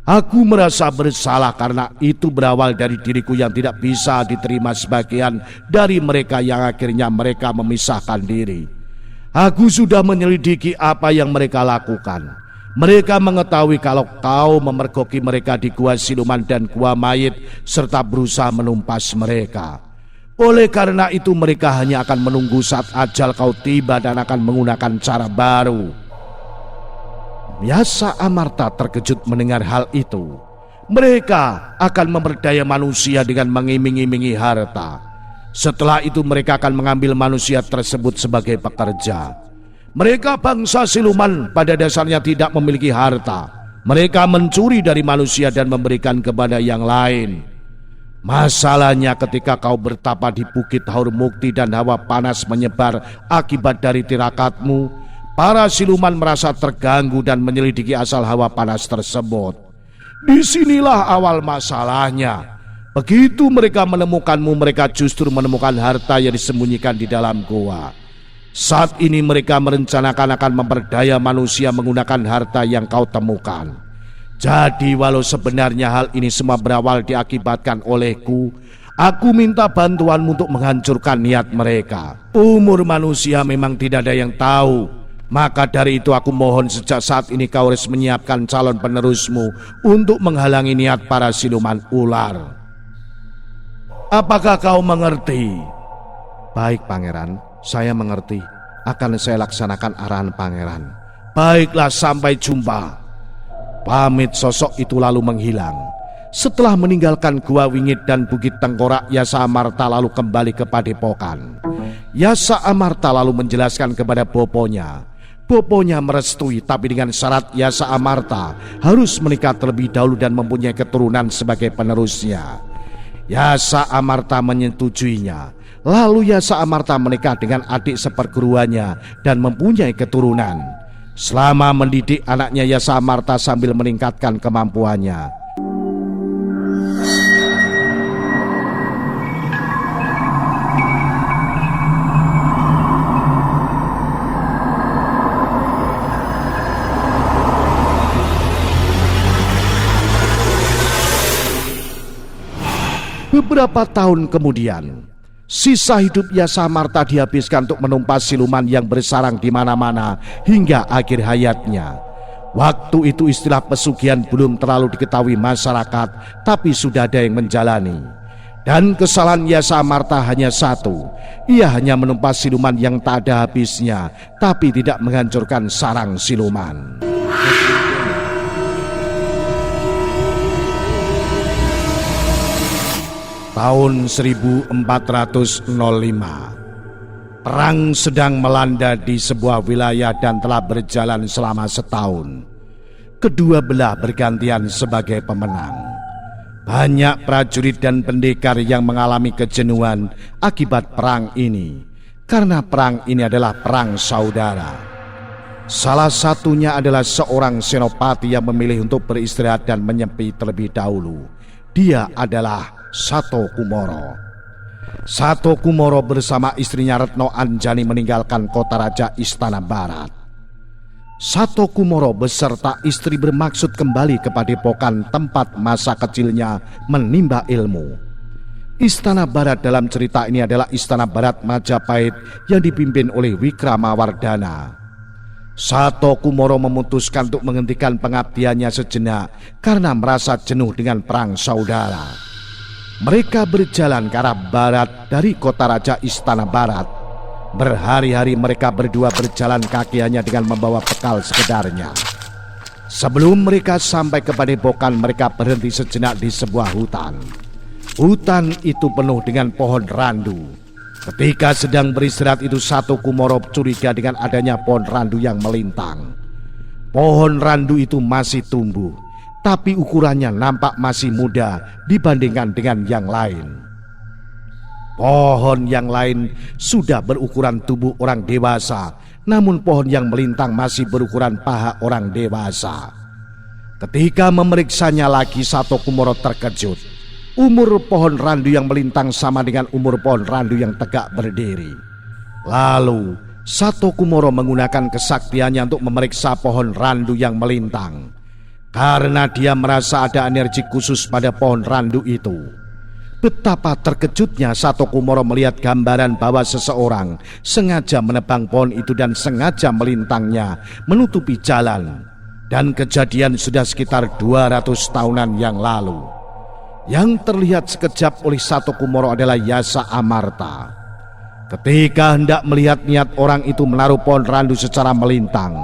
Aku merasa bersalah karena itu berawal dari diriku yang tidak bisa diterima sebagian dari mereka yang akhirnya mereka memisahkan diri. Aku sudah menyelidiki apa yang mereka lakukan. Mereka mengetahui kalau kau memergoki mereka di gua siluman dan gua mayit serta berusaha menumpas mereka. Oleh karena itu mereka hanya akan menunggu saat ajal kau tiba dan akan menggunakan cara baru. Yasa Amarta terkejut mendengar hal itu. Mereka akan memperdaya manusia dengan mengiming-imingi harta. Setelah itu mereka akan mengambil manusia tersebut sebagai pekerja. Mereka bangsa siluman pada dasarnya tidak memiliki harta. Mereka mencuri dari manusia dan memberikan kepada yang lain. Masalahnya ketika kau bertapa di Bukit Haurmukti dan hawa panas menyebar akibat dari tirakatmu, para siluman merasa terganggu dan menyelidiki asal hawa panas tersebut. Disinilah awal masalahnya. Begitu mereka menemukanmu, mereka justru menemukan harta yang disembunyikan di dalam goa. Saat ini mereka merencanakan akan memperdaya manusia menggunakan harta yang kau temukan. Jadi walau sebenarnya hal ini semua berawal diakibatkan olehku, aku minta bantuanmu untuk menghancurkan niat mereka. Umur manusia memang tidak ada yang tahu. Maka dari itu aku mohon sejak saat ini kau harus menyiapkan calon penerusmu untuk menghalangi niat para siluman ular. Apakah kau mengerti? Baik pangeran, saya mengerti. Akan saya laksanakan arahan pangeran. Baiklah, sampai jumpa. Pamit sosok itu lalu menghilang. Setelah meninggalkan Gua Wingit dan Bukit Tengkorak, Yasa Amarta lalu kembali ke padepokan. Yasa Amarta lalu menjelaskan kepada boponya. Boponya merestui, tapi dengan syarat Yasa Amarta harus menikah terlebih dahulu dan mempunyai keturunan sebagai penerusnya. Yasa Amarta menyetujuinya. Lalu Yasa Amarta menikah dengan adik seperguruannya dan mempunyai keturunan. Selama mendidik anaknya, Yasa Amarta sambil meningkatkan kemampuannya. Beberapa tahun kemudian, sisa hidup Yasa Amarta dihabiskan untuk menumpas siluman yang bersarang di mana-mana hingga akhir hayatnya. Waktu itu istilah pesugihan belum terlalu diketahui masyarakat, tapi sudah ada yang menjalani. Dan kesalahan Yasa Amarta hanya satu, ia hanya menumpas siluman yang tak ada habisnya, tapi tidak menghancurkan sarang siluman. Tahun 1405, perang sedang melanda di sebuah wilayah dan telah berjalan selama setahun. Kedua belah bergantian sebagai pemenang. Banyak prajurit dan pendekar yang mengalami kejenuhan akibat perang ini, karena perang ini adalah perang saudara. Salah satunya adalah seorang senopati yang memilih untuk beristirahat dan menyepi terlebih dahulu. Dia adalah Sato Kumoro. Sato Kumoro bersama istrinya Retno Anjani meninggalkan kota raja Istana Barat. Sato Kumoro beserta istri bermaksud kembali ke padepokan tempat masa kecilnya menimba ilmu. Istana Barat dalam cerita ini adalah Istana Barat Majapahit yang dipimpin oleh Wikramawardhana. Sato Kumoro memutuskan untuk menghentikan pengabdiannya sejenak karena merasa jenuh dengan perang saudara. Mereka berjalan ke arah barat dari kota raja Istana Barat. Berhari-hari mereka berdua berjalan kaki hanya dengan membawa bekal sekedarnya. Sebelum mereka sampai ke padepokan, mereka berhenti sejenak di sebuah hutan. Hutan itu penuh dengan pohon randu. Ketika sedang beristirahat itu, Sato Kumoro curiga dengan adanya pohon randu yang melintang. Pohon randu itu masih tumbuh. tapi ukurannya nampak masih muda dibandingkan dengan yang lain. Pohon yang lain sudah berukuran tubuh orang dewasa, namun pohon yang melintang masih berukuran paha orang dewasa. Ketika memeriksanya lagi, Sato Kumoro terkejut. Umur pohon randu yang melintang sama dengan umur pohon randu yang tegak berdiri. Lalu Sato Kumoro menggunakan kesaktiannya untuk memeriksa pohon randu yang melintang. Karena dia merasa ada energi khusus pada pohon randu itu. Betapa terkejutnya Sato Kumoro melihat gambaran bahwa seseorang sengaja menebang pohon itu dan sengaja melintangnya menutupi jalan. Dan kejadian sudah sekitar 200 tahunan yang lalu. Yang terlihat sekejap oleh Sato Kumoro adalah Yasa Amarta. Ketika hendak melihat niat orang itu menaruh pohon randu secara melintang,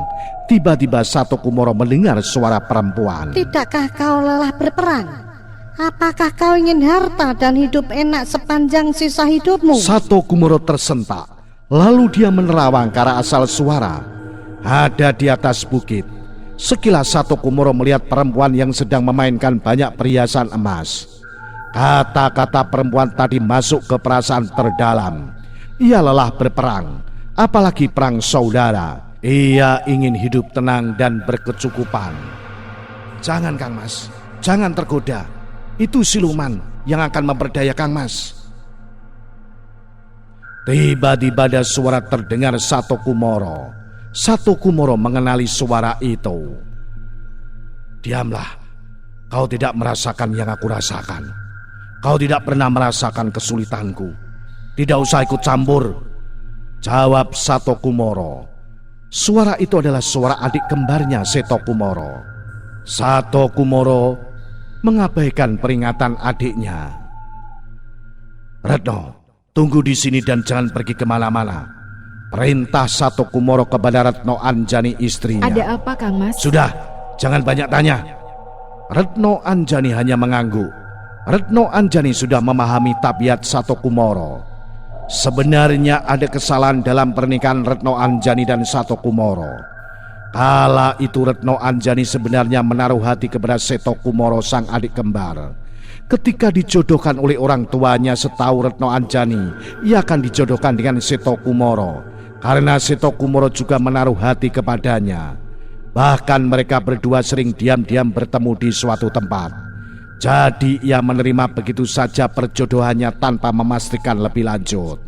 tiba-tiba Sato Kumoro mendengar suara perempuan. Tidakkah kau lelah berperang? Apakah kau ingin harta dan hidup enak sepanjang sisa hidupmu? Sato Kumoro tersentak. Lalu dia menerawang ke arah asal suara. Ada di atas bukit. Sekilas Sato Kumoro melihat perempuan yang sedang memainkan banyak perhiasan emas. Kata-kata perempuan tadi masuk ke perasaan terdalam. Ia lelah berperang, apalagi perang saudara. Ia ingin hidup tenang dan berkecukupan. Jangan Kang Mas, jangan tergoda. Itu siluman yang akan memperdaya Kang Mas. Tiba-tiba ada suara terdengar Sato Kumoro. Sato Kumoro mengenali suara itu. Diamlah, kau tidak merasakan yang aku rasakan. Kau tidak pernah merasakan kesulitanku. Tidak usah ikut campur, jawab Sato Kumoro. Suara itu adalah suara adik kembarnya Seto Kumoro. Sato Kumoro mengabaikan peringatan adiknya. Retno, tunggu di sini dan jangan pergi kemana-mana. Perintah Sato Kumoro kepada Retno Anjani istrinya. Ada apa Kang Mas? Sudah, jangan banyak tanya. Retno Anjani hanya mengangguk. Retno Anjani sudah memahami tabiat Sato Kumoro. Sebenarnya ada kesalahan dalam pernikahan Retno Anjani dan Sato Kumoro. Kala itu Retno Anjani sebenarnya menaruh hati kepada Seto Kumoro sang adik kembar. Ketika dijodohkan oleh orang tuanya, setahu Retno Anjani, ia akan dijodohkan dengan Seto Kumoro. Karena Seto Kumoro juga menaruh hati kepadanya. Bahkan mereka berdua sering diam-diam bertemu di suatu tempat. Jadi ia menerima begitu saja perjodohannya tanpa memastikan lebih lanjut.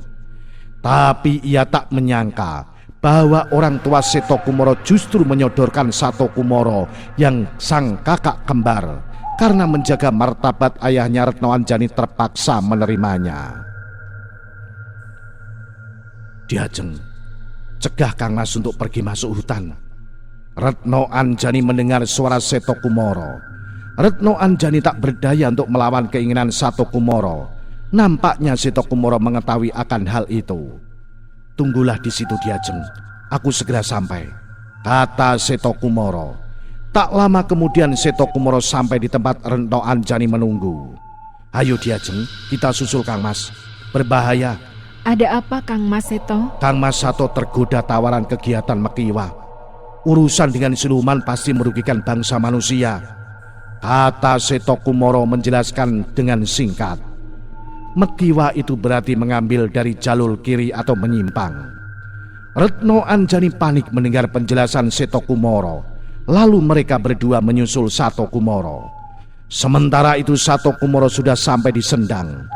Tapi ia tak menyangka bahwa orang tua Seto Kumoro justru menyodorkan Sato Kumoro yang sang kakak kembar. Karena menjaga martabat ayahnya, Retno Anjani terpaksa menerimanya. Diajeng, cegah Kang Mas untuk pergi masuk hutan. Retno Anjani mendengar suara Seto Kumoro. Retno Anjani tak berdaya untuk melawan keinginan Sato Kumoro. Nampaknya Seto Kumoro mengetahui akan hal itu. Tunggulah di situ Diajeng, aku segera sampai, kata Seto Kumoro. Tak lama kemudian Seto Kumoro sampai di tempat Retno Anjani menunggu. Ayo Diajeng, kita susul Kang Mas. Berbahaya. Ada apa Kang Mas Seto? Kang Mas Sato tergoda tawaran kegiatan Mekiwa. Urusan dengan siluman pasti merugikan bangsa manusia, kata Seto Kumoro menjelaskan dengan singkat. Mekiwa itu berarti mengambil dari jalur kiri atau menyimpang. Retno Anjani panik mendengar penjelasan Seto Kumoro. Lalu mereka berdua menyusul Sato Kumoro. Sementara itu Sato Kumoro sudah sampai di Sendang.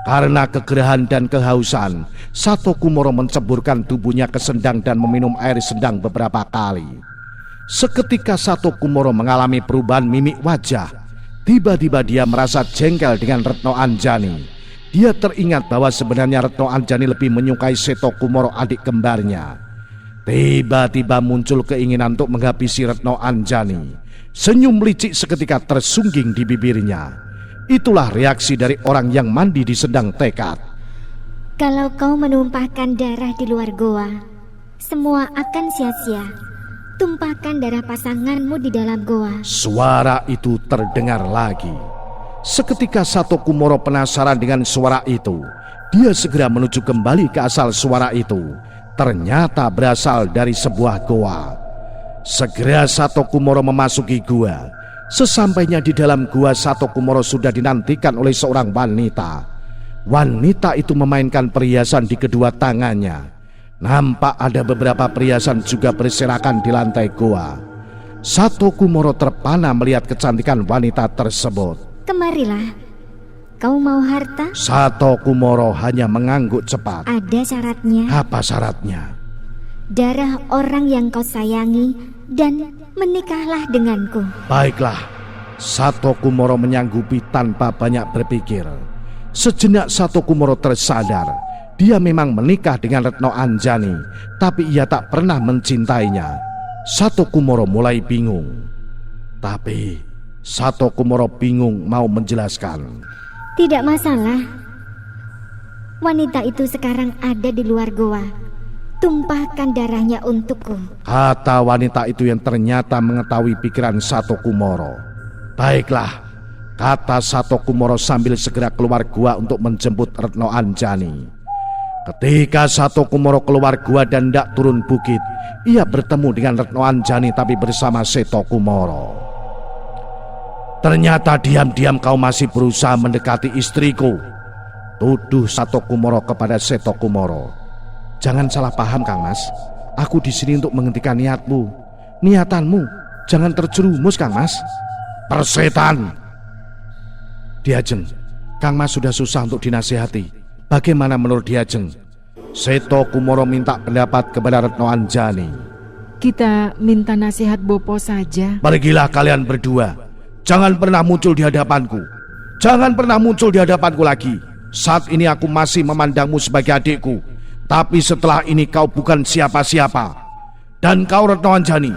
Karena kegerahan dan kehausan, Sato Kumoro menceburkan tubuhnya ke Sendang dan meminum air Sendang beberapa kali. Seketika Sato Kumoro mengalami perubahan mimik wajah. Tiba-tiba dia merasa jengkel dengan Retno Anjani. Dia teringat bahwa sebenarnya Retno Anjani lebih menyukai Seto Kumoro adik kembarnya. Tiba-tiba muncul keinginan untuk menghabisi Retno Anjani. Senyum licik seketika tersungging di bibirnya. Itulah reaksi dari orang yang mandi di Sendang tekad. Kalau kau menumpahkan darah di luar goa, semua akan sia-sia. Tumpahkan darah pasanganmu di dalam goa. Suara itu terdengar lagi. Seketika Sato Kumoro penasaran dengan suara itu. Dia segera menuju kembali ke asal suara itu. Ternyata berasal dari sebuah goa. Segera Sato Kumoro memasuki gua. Sesampainya di dalam gua, Sato Kumoro sudah dinantikan oleh seorang wanita. Wanita itu memainkan perhiasan di kedua tangannya. Nampak ada beberapa perhiasan juga berserakan di lantai gua. Sato Kumoro terpana melihat kecantikan wanita tersebut. Kemarilah. Kau mau harta? Sato Kumoro hanya mengangguk cepat. Ada syaratnya. Apa syaratnya? Darah orang yang kau sayangi dan menikahlah denganku. Baiklah. Sato Kumoro menyanggupi tanpa banyak berpikir. Sejenak Sato Kumoro tersadar. Dia memang menikah dengan Retno Anjani, tapi ia tak pernah mencintainya. Sato Kumoro mulai bingung. Tapi Sato Kumoro bingung mau menjelaskan. Tidak masalah. Wanita itu sekarang ada di luar goa. Tumpahkan darahnya untukku. Kata wanita itu yang ternyata mengetahui pikiran Sato Kumoro. Baiklah, kata Sato Kumoro sambil segera keluar gua untuk menjemput Retno Anjani. Ketika Sato Kumoro keluar gua dan hendak turun bukit, ia bertemu dengan Retno Anjani tapi bersama Seto Kumoro. Ternyata diam-diam kau masih berusaha mendekati istriku, tuduh Sato Kumoro kepada Seto Kumoro. Jangan salah paham Kang Mas, aku di sini untuk menghentikan niatmu. Niatanmu jangan terjerumus Kang Mas. Persetan. Diajeng, Kang Mas sudah susah untuk dinasihati. Bagaimana menurut Diajeng? Seto Kumoro minta pendapat kepada Retno Anjani. Kita minta nasihat Bopo saja. Pergilah kalian berdua. Jangan pernah muncul di hadapanku. Jangan pernah muncul di hadapanku lagi. Saat ini aku masih memandangmu sebagai adikku. Tapi setelah ini kau bukan siapa-siapa. Dan kau Retno Anjani,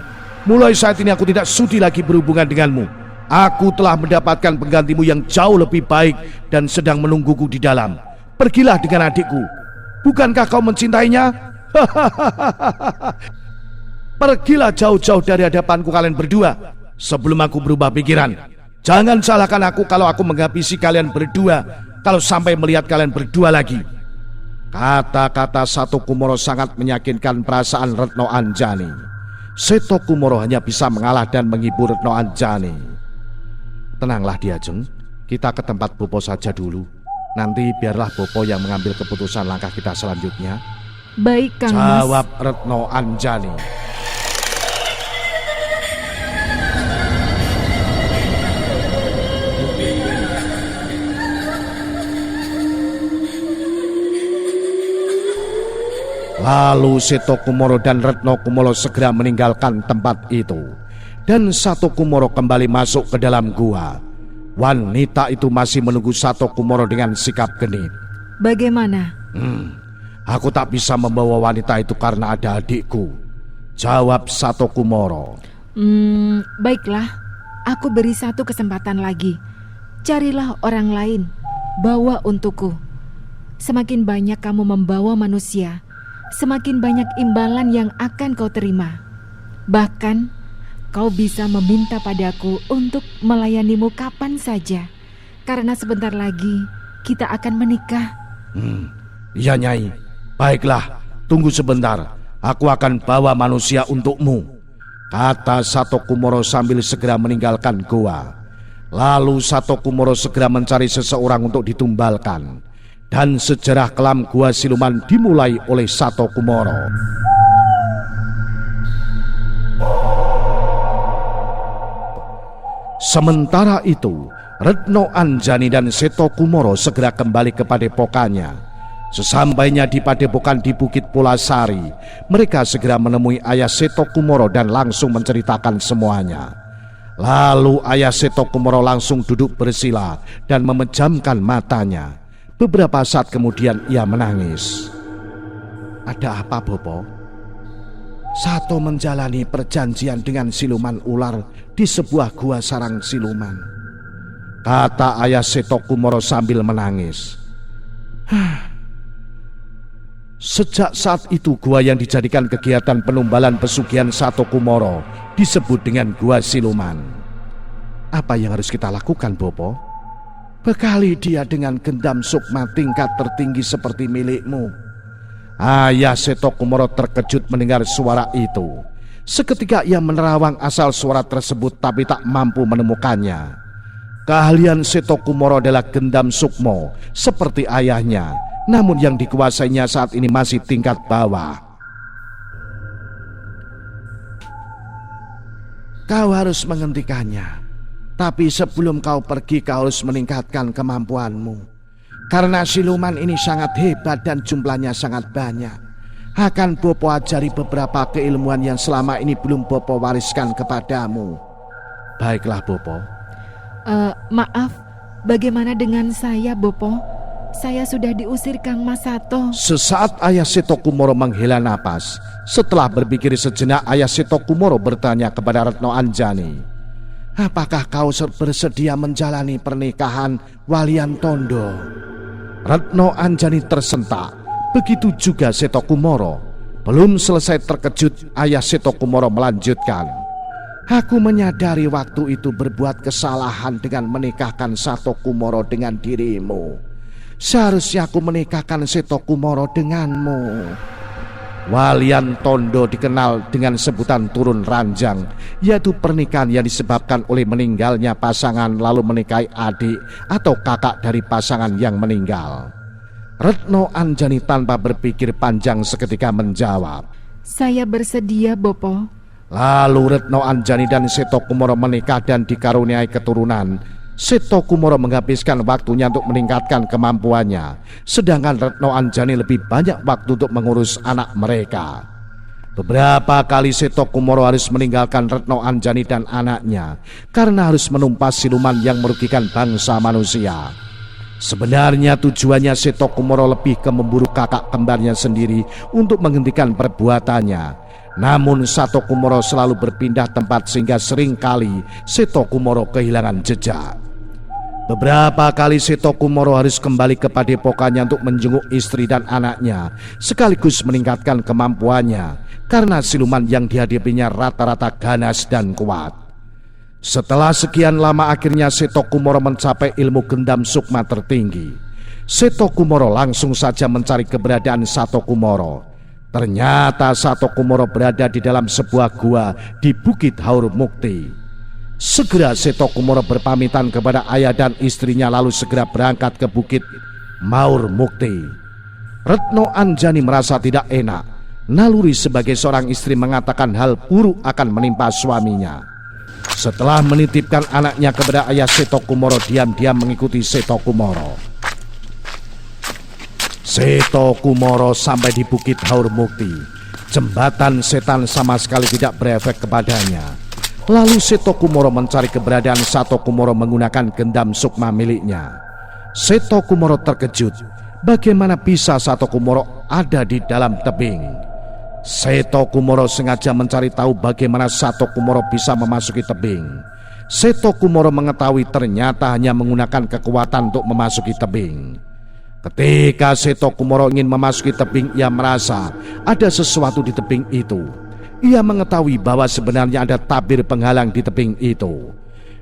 mulai saat ini aku tidak sudi lagi berhubungan denganmu. Aku telah mendapatkan penggantimu yang jauh lebih baik dan sedang menungguku di dalam. Pergilah dengan adikku. Bukankah kau mencintainya? Pergilah jauh-jauh dari hadapanku kalian berdua sebelum aku berubah pikiran. Jangan salahkan aku kalau aku menghabisi kalian berdua kalau sampai melihat kalian berdua lagi. Kata-kata Sato Kumoro sangat meyakinkan perasaan Retno Anjani. Seto Kumoro hanya bisa mengalah dan menghibur Retno Anjani. Tenanglah Diajeng, kita ke tempat Bopo saja dulu. Nanti biarlah Bopo yang mengambil keputusan langkah kita selanjutnya. Baik Kang Mas. Jawab Retno Anjani. Lalu Seto Kumoro dan Retno Kumoro segera meninggalkan tempat itu. Dan Sato Kumoro kembali masuk ke dalam gua. Wanita itu masih menunggu Sato Kumoro dengan sikap genit. Bagaimana? Aku tak bisa membawa wanita itu karena ada adikku, jawab Sato Kumoro. Baiklah, aku beri satu kesempatan lagi. Carilah orang lain, bawa untukku. Semakin banyak kamu membawa manusia, semakin banyak imbalan yang akan kau terima. Bahkan kau bisa meminta padaku untuk melayanimu kapan saja, karena sebentar lagi kita akan menikah. Iya Nyai, baiklah, tunggu sebentar, aku akan bawa manusia untukmu, kata Sato Kumoro sambil segera meninggalkan gua. Lalu Sato Kumoro segera mencari seseorang untuk ditumbalkan. Dan sejarah kelam gua siluman dimulai oleh Sato Kumoro. Sementara itu, Retno Anjani dan Seto Kumoro segera kembali ke padepokannya. Sesampainya di padepokan di Bukit Pulasari, mereka segera menemui ayah Seto Kumoro dan langsung menceritakan semuanya. Lalu ayah Seto Kumoro langsung duduk bersila dan memejamkan matanya. Beberapa saat kemudian ia menangis. Ada apa Bopo? Sato menjalani perjanjian dengan siluman ular di sebuah gua sarang siluman, kata ayah Seto Kumoro sambil menangis. Sejak saat itu gua yang dijadikan kegiatan penumbalan pesugihan Sato Kumoro disebut dengan gua siluman. Apa yang harus kita lakukan Bopo? Bekali dia dengan gendam sukma tingkat tertinggi seperti milikmu. Ayah Seto Kumoro terkejut mendengar suara itu. Seketika ia menerawang asal suara tersebut tapi tak mampu menemukannya. Keahlian Seto Kumoro adalah gendam sukmo seperti ayahnya, namun yang dikuasainya saat ini masih tingkat bawah. Kau harus menghentikannya. Tapi sebelum kau pergi kau harus meningkatkan kemampuanmu. Karena siluman ini sangat hebat dan jumlahnya sangat banyak. Akan Bopo ajari beberapa keilmuan yang selama ini belum Bopo wariskan kepadamu. Baiklah Bopo. Maaf, bagaimana dengan saya Bopo? Saya sudah diusir Kang Mas Sato. Sesaat ayah Seto Kumoro menghela napas. Setelah berpikir sejenak, ayah Seto Kumoro bertanya kepada Retno Anjani. Apakah kau bersedia menjalani pernikahan Walian Tondo? Retno Anjani tersentak. Begitu juga Seto Kumoro. Belum selesai terkejut, ayah Seto Kumoro melanjutkan. Aku menyadari waktu itu berbuat kesalahan dengan menikahkan Sato Kumoro dengan dirimu. Seharusnya aku menikahkan Seto Kumoro denganmu. Walian Tondo dikenal dengan sebutan turun ranjang, yaitu pernikahan yang disebabkan oleh meninggalnya pasangan lalu menikahi adik atau kakak dari pasangan yang meninggal. Retno Anjani tanpa berpikir panjang seketika menjawab, Saya bersedia Bopo. Lalu Retno Anjani dan Seto Kumoro menikah dan dikaruniai keturunan. Seto Kumoro menghabiskan waktunya untuk meningkatkan kemampuannya, sedangkan Retno Anjani lebih banyak waktu untuk mengurus anak mereka. Beberapa kali Seto Kumoro harus meninggalkan Retno Anjani dan anaknya karena harus menumpas siluman yang merugikan bangsa manusia. Sebenarnya tujuannya Seto Kumoro lebih ke memburu kakak kembarnya sendiri untuk menghentikan perbuatannya. Namun Sato Kumoro selalu berpindah tempat sehingga sering kali Seto Kumoro kehilangan jejak. Beberapa kali Seto Kumoro harus kembali ke padepokannya untuk menjenguk istri dan anaknya, sekaligus meningkatkan kemampuannya karena siluman yang dihadapinya rata-rata ganas dan kuat. Setelah sekian lama akhirnya Seto Kumoro mencapai ilmu gendam sukma tertinggi. Seto Kumoro langsung saja mencari keberadaan Sato Kumoro. Ternyata Sato Kumoro berada di dalam sebuah gua di Bukit Haur Mukti. Segera Seto Kumoro berpamitan kepada ayah dan istrinya lalu segera berangkat ke Bukit Maur Mukti. Retno Anjani merasa tidak enak. Naluri sebagai seorang istri mengatakan hal buruk akan menimpa suaminya. Setelah menitipkan anaknya kepada ayah Seto Kumoro, diam-diam mengikuti Seto Kumoro. Seto Kumoro sampai di Bukit Haur Mukti. Jembatan setan sama sekali tidak berefek kepadanya. Lalu Seto Kumoro mencari keberadaan Sato Kumoro menggunakan gendam sukma miliknya. Seto Kumoro terkejut. Bagaimana bisa Sato Kumoro ada di dalam tebing? Seto Kumoro sengaja mencari tahu bagaimana Sato Kumoro bisa memasuki tebing. Seto Kumoro mengetahui ternyata hanya menggunakan kekuatan untuk memasuki tebing. Ketika Seto Kumoro ingin memasuki tebing, ia merasa ada sesuatu di tebing itu. Ia mengetahui bahwa sebenarnya ada tabir penghalang di tebing itu.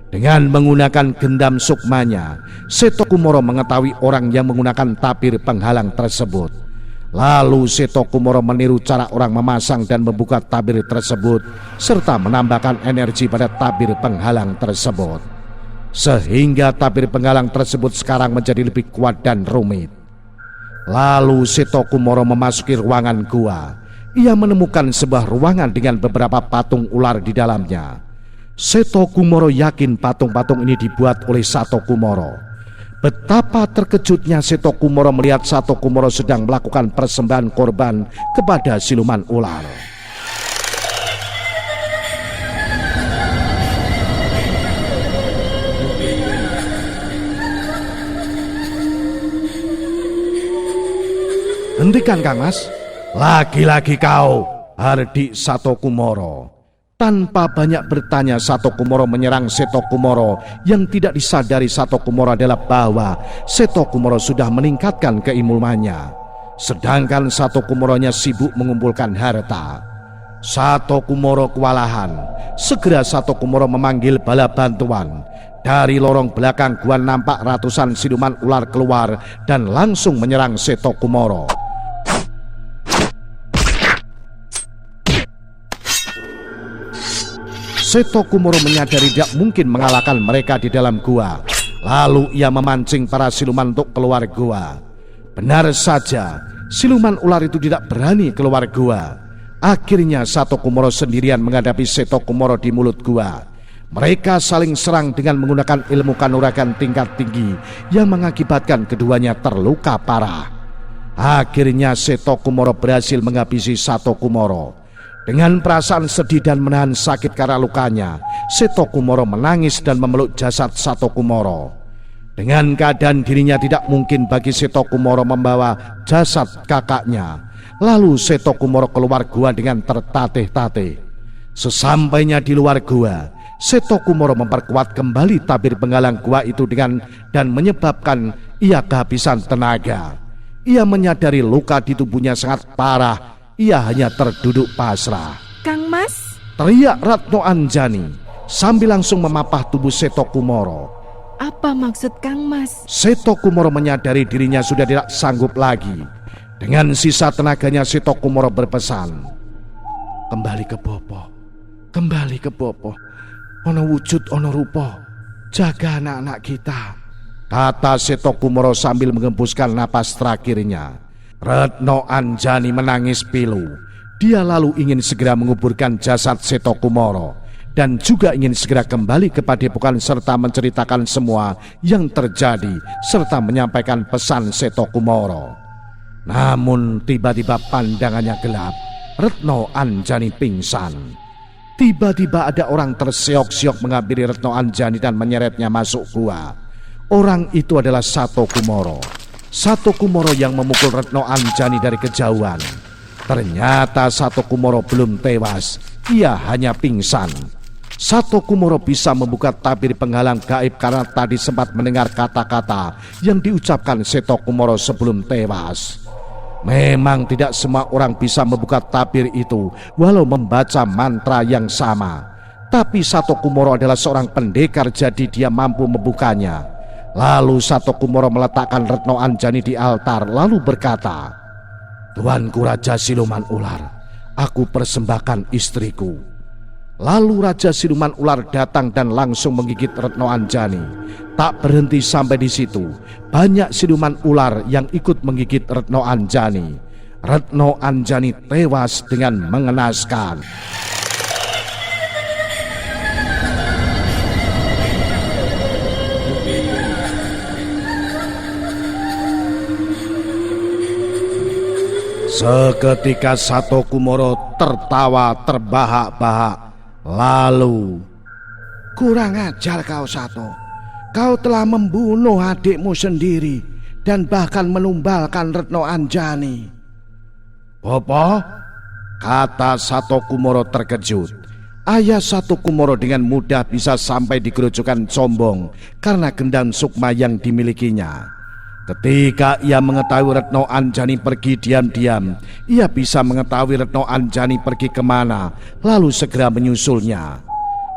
Dengan menggunakan gendam sukmanya, Seto Kumoro mengetahui orang yang menggunakan tabir penghalang tersebut. Lalu Seto Kumoro meniru cara orang memasang dan membuka tabir tersebut, serta menambahkan energi pada tabir penghalang tersebut. Sehingga tabir penghalang tersebut sekarang menjadi lebih kuat dan rumit. Lalu Seto Kumoro memasuki ruangan gua. Ia menemukan sebuah ruangan dengan beberapa patung ular di dalamnya. Seto Kumoro yakin patung-patung ini dibuat oleh Sato Kumoro. Betapa terkejutnya Seto Kumoro melihat Sato Kumoro sedang melakukan persembahan korban kepada siluman ular. Hentikan Kang Mas. Lagi-lagi kau, hardik Sato Kumoro. Tanpa banyak bertanya, Sato Kumoro menyerang Seto Kumoro. Yang tidak disadari Sato Kumoro adalah bahwa Seto Kumoro sudah meningkatkan keilmuannya, sedangkan Sato Kumoronya sibuk mengumpulkan harta. Sato Kumoro kewalahan. Segera Sato Kumoro memanggil bala bantuan. Dari lorong belakang gua nampak ratusan siluman ular keluar dan langsung menyerang Seto Kumoro. Seto Kumoro menyadari tidak mungkin mengalahkan mereka di dalam gua. Lalu ia memancing para siluman untuk keluar gua. Benar saja, siluman ular itu tidak berani keluar gua. Akhirnya Sato Kumoro sendirian menghadapi Seto Kumoro di mulut gua. Mereka saling serang dengan menggunakan ilmu kanuragan tingkat tinggi yang mengakibatkan keduanya terluka parah. Akhirnya Seto Kumoro berhasil menghabisi Sato Kumoro. Dengan perasaan sedih dan menahan sakit karena lukanya, Seto Kumoro menangis dan memeluk jasad Sato Kumoro. Dengan keadaan dirinya tidak mungkin bagi Seto Kumoro membawa jasad kakaknya, lalu Seto Kumoro keluar gua dengan tertatih-tatih. Sesampainya di luar gua, Seto Kumoro memperkuat kembali tabir penghalang gua itu dan menyebabkan ia kehabisan tenaga. Ia menyadari luka di tubuhnya sangat parah. Ia hanya terduduk pasrah. Kang Mas, teriak Ratno Anjani sambil langsung memapah tubuh Seto Kumoro. apa maksud Kang Mas? Seto Kumoro menyadari dirinya sudah tidak sanggup lagi. Dengan sisa tenaganya Seto Kumoro berpesan, kembali ke Bopo, kembali ke Bopo. Ono wujud ono rupa, jaga anak-anak kita, kata Seto Kumoro sambil mengembuskan napas terakhirnya. Ratno Anjani menangis pilu. Dia lalu ingin segera menguburkan jasad Seto Kumoro dan juga ingin segera kembali ke Padepokan serta menceritakan semua yang terjadi serta menyampaikan pesan Seto Kumoro. Namun tiba-tiba pandangannya gelap. Ratno Anjani pingsan. Tiba-tiba ada orang terseok-seok menghampiri Ratno Anjani dan menyeretnya masuk gua. Orang itu adalah Sato Kumoro. Sato Kumoro yang memukul Ratno Anjani dari kejauhan. Ternyata Sato Kumoro belum tewas, ia hanya pingsan. Sato Kumoro bisa membuka tabir penghalang gaib karena tadi sempat mendengar kata-kata yang diucapkan Seto Kumoro sebelum tewas. Memang tidak semua orang bisa membuka tabir itu walau membaca mantra yang sama. Tapi Sato Kumoro adalah seorang pendekar, jadi dia mampu membukanya. Lalu Sato Kumoro meletakkan Ratno Anjani di altar lalu berkata, Tuanku Raja Siluman Ular, aku persembahkan istriku. Lalu Raja Siluman Ular datang dan langsung menggigit Ratno Anjani. Tak berhenti sampai di situ, banyak siluman ular yang ikut menggigit Ratno Anjani. Ratno Anjani tewas dengan mengenaskan. Seketika Sato Kumoro tertawa terbahak-bahak. Lalu, kurang ajar kau Sato. Kau telah membunuh adikmu sendiri dan bahkan menumbalkan Ratno Anjani. Bopo, kata Sato Kumoro terkejut. Ayah Sato Kumoro dengan mudah bisa sampai di kerucukan Combong karena gendang sukma yang dimilikinya. Ketika ia mengetahui Ratno Anjani pergi diam-diam, ia bisa mengetahui Ratno Anjani pergi kemana, lalu segera menyusulnya.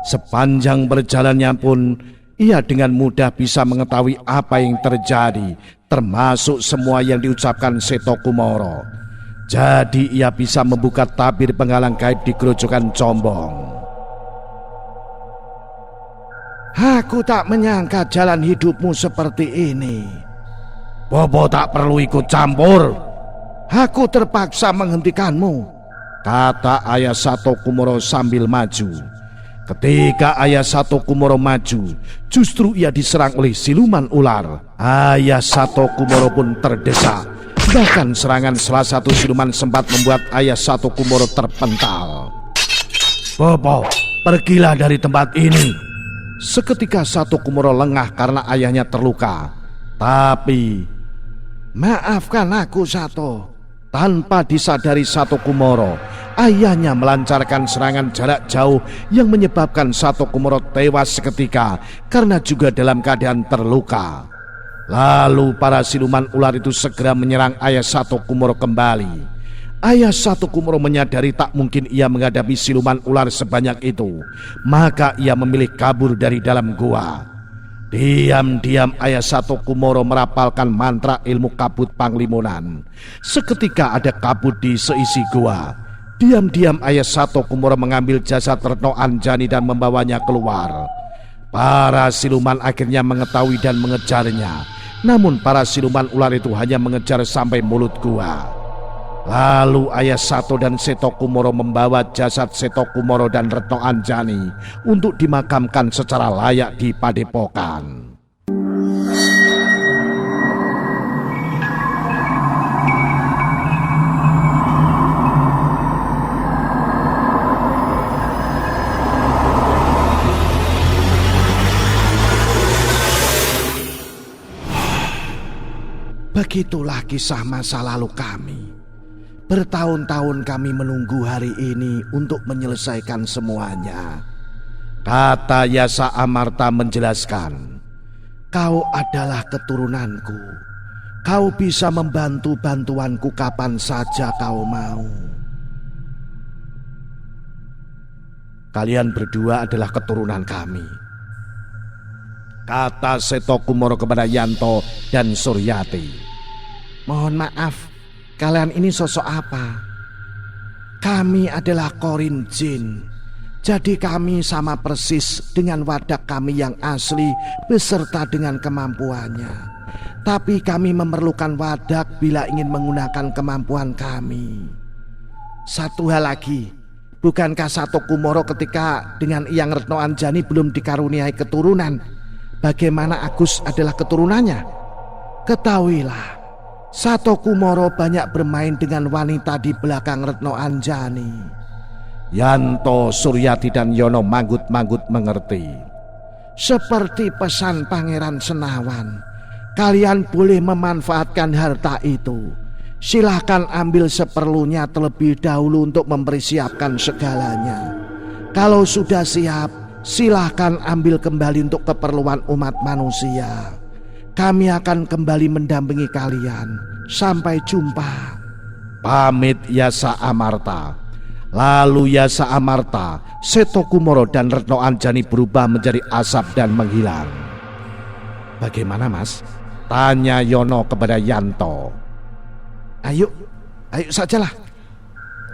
Sepanjang berjalannya pun, ia dengan mudah bisa mengetahui apa yang terjadi, termasuk semua yang diucapkan Seto Kumoro. Jadi ia bisa membuka tabir penghalang gaib di kerucukan Combong. Aku tak menyangka jalan hidupmu seperti ini. Bobo tak perlu ikut campur. Aku terpaksa menghentikanmu, kata ayah Sato Kumoro sambil maju. Ketika ayah Sato Kumoro maju, justru ia diserang oleh siluman ular. Ayah Sato Kumoro pun terdesak. Bahkan serangan salah satu siluman sempat membuat ayah Sato Kumoro terpental. Bobo, pergilah dari tempat ini. Seketika Sato Kumoro lengah karena ayahnya terluka. Tapi, maafkan aku Sato. Tanpa disadari Sato Kumoro, ayahnya melancarkan serangan jarak jauh yang menyebabkan Sato Kumoro tewas seketika karena juga dalam keadaan terluka. Lalu para siluman ular itu segera menyerang ayah Sato Kumoro kembali. Ayah Sato Kumoro menyadari tak mungkin ia menghadapi siluman ular sebanyak itu, maka ia memilih kabur dari dalam gua. Diam-diam ayah Sato Kumoro merapalkan mantra ilmu kabut Panglimunan. Seketika ada kabut di seisi gua. Diam-diam Ayah Sato Kumoro mengambil jasad Retno Anjani dan membawanya keluar. Para siluman akhirnya mengetahui dan mengejarnya. Namun para siluman ular itu hanya mengejar sampai mulut gua. Lalu Ayah Sato dan Seto Kumoro membawa jasad Seto Kumoro dan Retno Anjani untuk dimakamkan secara layak di padepokan. Begitulah kisah masa lalu kami. Bertahun-tahun kami menunggu hari ini untuk menyelesaikan semuanya. Kata Yasa Amarta menjelaskan, kau adalah keturunanku. Kau bisa membantu bantuanku kapan saja kau mau. Kalian berdua adalah keturunan kami, kata Seto Kumoro kepada Yanto dan Suryati. Mohon maaf, kalian ini sosok apa? Kami adalah Korin Jin. Jadi kami sama persis dengan wadak kami yang asli beserta dengan kemampuannya. Tapi kami memerlukan wadak bila ingin menggunakan kemampuan kami. Satu hal lagi, bukankah Sato Kumoro ketika dengan Hyang Retno Anjani belum dikaruniai keturunan? Bagaimana Agus adalah keturunannya? Ketahuilah, Sato Kumoro banyak bermain dengan wanita di belakang Retno Anjani. Yanto, Suryati dan Yono manggut-manggut mengerti. Seperti pesan Pangeran Senawan, kalian boleh memanfaatkan harta itu. Silahkan ambil seperlunya terlebih dahulu untuk mempersiapkan segalanya. Kalau sudah siap, silahkan ambil kembali untuk keperluan umat manusia. Kami akan kembali mendampingi kalian. Sampai jumpa. Pamit Yasa Amarta. Lalu Yasa Amarta, Seto Kumoro dan Retno Anjani berubah menjadi asap dan menghilang. Bagaimana Mas? Tanya Yono kepada Yanto. Ayo sajalah.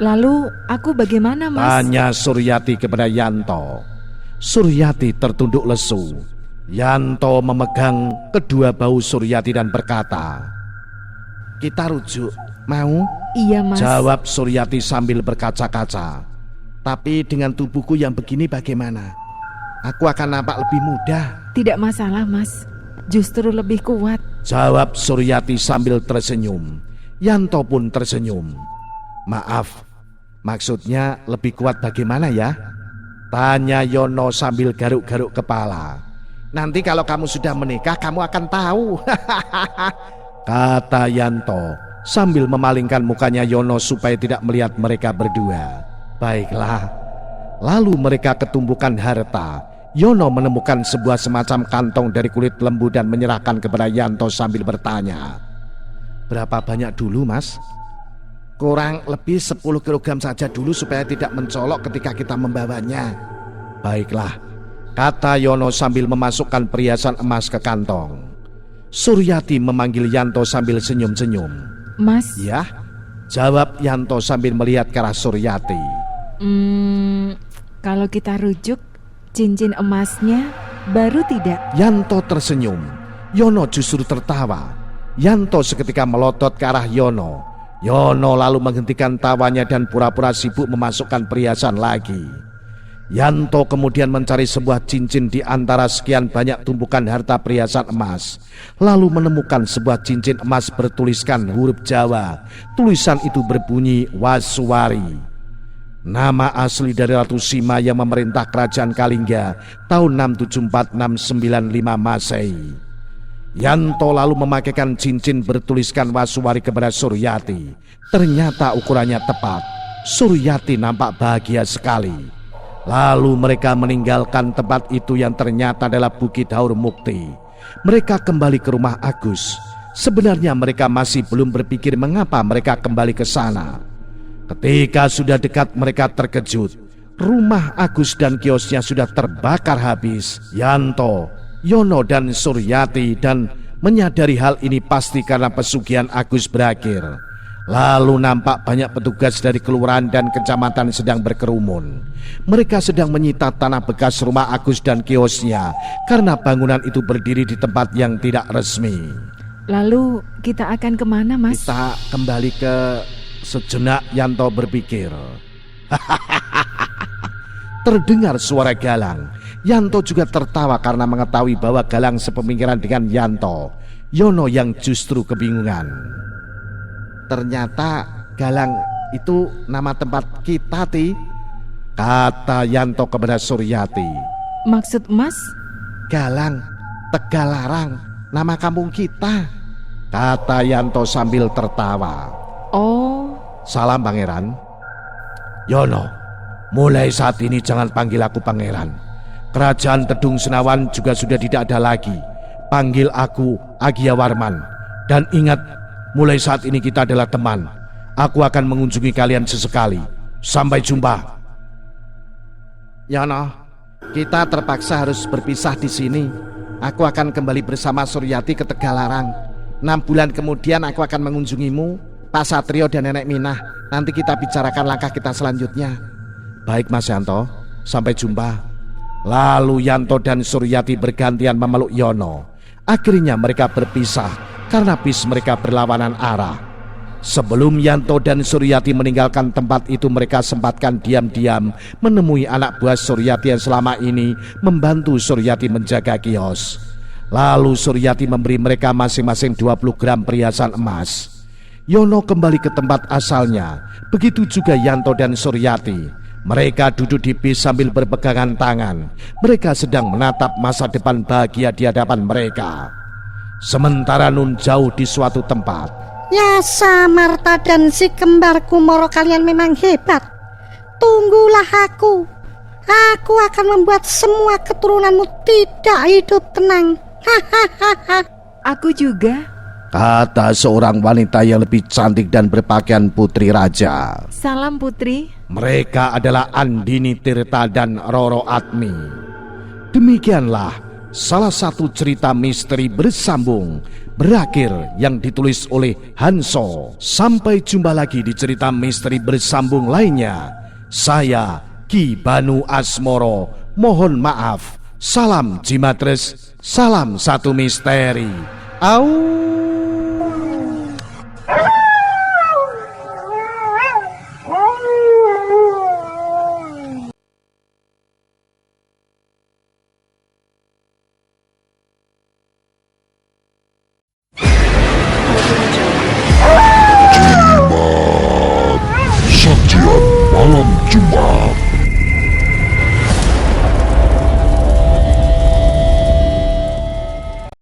Lalu aku bagaimana, Mas? Tanya Suryati kepada Yanto. Suryati tertunduk lesu. Yanto memegang kedua bahu Suryati dan berkata, kita rujuk, mau? Iya Mas. Jawab Suryati sambil berkaca-kaca. Tapi dengan tubuhku yang begini bagaimana? Aku akan nampak lebih muda. Tidak masalah Mas, justru lebih kuat. Jawab Suryati sambil tersenyum. Yanto pun tersenyum. Maaf, maksudnya lebih kuat bagaimana ya? Tanya Yono sambil garuk-garuk kepala. Nanti kalau kamu sudah menikah kamu akan tahu. Kata Yanto sambil memalingkan mukanya Yono supaya tidak melihat mereka berdua. Baiklah. Lalu mereka ketumbukan harta. Yono menemukan sebuah semacam kantong dari kulit lembu dan menyerahkan kepada Yanto sambil bertanya, berapa banyak dulu Mas? Kurang lebih 10 kg saja dulu supaya tidak mencolok ketika kita membawanya. Baiklah, kata Yono sambil memasukkan perhiasan emas ke kantong. Suryati memanggil Yanto sambil senyum-senyum. Mas? Ya, jawab Yanto sambil melihat ke arah Suryati. Kalau kita rujuk, cincin emasnya baru tidak? Yanto tersenyum. Yono justru tertawa. Yanto seketika melotot ke arah Yono. Yono lalu menghentikan tawanya dan pura-pura sibuk memasukkan perhiasan lagi. Yanto kemudian mencari sebuah cincin di antara sekian banyak tumpukan harta perhiasan emas. Lalu menemukan sebuah cincin emas bertuliskan huruf Jawa. Tulisan itu berbunyi Wasuwari. Nama asli dari Ratu Sima yang memerintah kerajaan Kalingga tahun 674-695 Masehi. Yanto lalu memakaikan cincin bertuliskan Wasuwari kepada Suryati. Ternyata ukurannya tepat. Suryati nampak bahagia sekali. Lalu mereka meninggalkan tempat itu yang ternyata adalah Bukit Haur Mukti. Mereka kembali ke rumah Agus. Sebenarnya mereka masih belum berpikir mengapa mereka kembali ke sana. Ketika sudah dekat mereka terkejut. Rumah Agus dan kiosnya sudah terbakar habis. Yanto, Yono dan Suryati dan menyadari hal ini pasti karena pesugihan Agus berakhir. Lalu nampak banyak petugas dari kelurahan dan kecamatan sedang berkerumun. Mereka sedang menyita tanah bekas rumah Agus dan kiosnya karena bangunan itu berdiri di tempat yang tidak resmi. Lalu kita akan kemana, Mas? Kita kembali ke sejenak. Yanto berpikir. Terdengar suara Galang. Yanto juga tertawa karena mengetahui bahwa Galang sepemikiran dengan Yanto. Yono yang justru kebingungan. Ternyata Galang itu nama tempat kita, Ti, kata Yanto kepada Suryati. Maksud Mas? Galang, Tegalarang, nama kampung kita, kata Yanto sambil tertawa. Oh, Salam Pangeran. Yono, mulai saat ini jangan panggil aku Pangeran. Kerajaan Tedung Senawan juga sudah tidak ada lagi. Panggil aku Agyawarman. Dan ingat, mulai saat ini kita adalah teman. Aku akan mengunjungi kalian sesekali. Sampai jumpa. Yono, kita terpaksa harus berpisah di sini. Aku akan kembali bersama Suryati ke Tegalarang. 6 bulan kemudian aku akan mengunjungimu, Pak Satrio dan Nenek Minah. Nanti kita bicarakan langkah kita selanjutnya. Baik Mas Yanto, sampai jumpa. Lalu Yanto dan Suryati bergantian memeluk Yono. Akhirnya mereka berpisah karena bis mereka berlawanan arah. Sebelum Yanto dan Suryati meninggalkan tempat itu, mereka sempatkan diam-diam menemui anak buah Suryati yang selama ini membantu Suryati menjaga kios. Lalu Suryati memberi mereka masing-masing 20 gram perhiasan emas. Yono kembali ke tempat asalnya. Begitu juga Yanto dan Suryati. Mereka duduk di bis sambil berpegangan tangan. Mereka sedang menatap masa depan bahagia di hadapan mereka. Sementara Nun jauh di suatu tempat. Ya Samarta dan si kembar Kumoro, kalian memang hebat. Tunggulah aku. Aku akan membuat semua keturunanmu tidak hidup tenang. Hahaha. aku juga. Kata seorang wanita yang lebih cantik dan berpakaian putri raja. Salam Putri. Mereka adalah Andini Tirta dan Roro Atmi. Demikianlah salah satu cerita misteri bersambung berakhir yang ditulis oleh Hanso. Sampai jumpa lagi di cerita misteri bersambung lainnya. Saya Ki Banu Asmoro mohon maaf. Salam Jimatres, salam satu misteri. Au.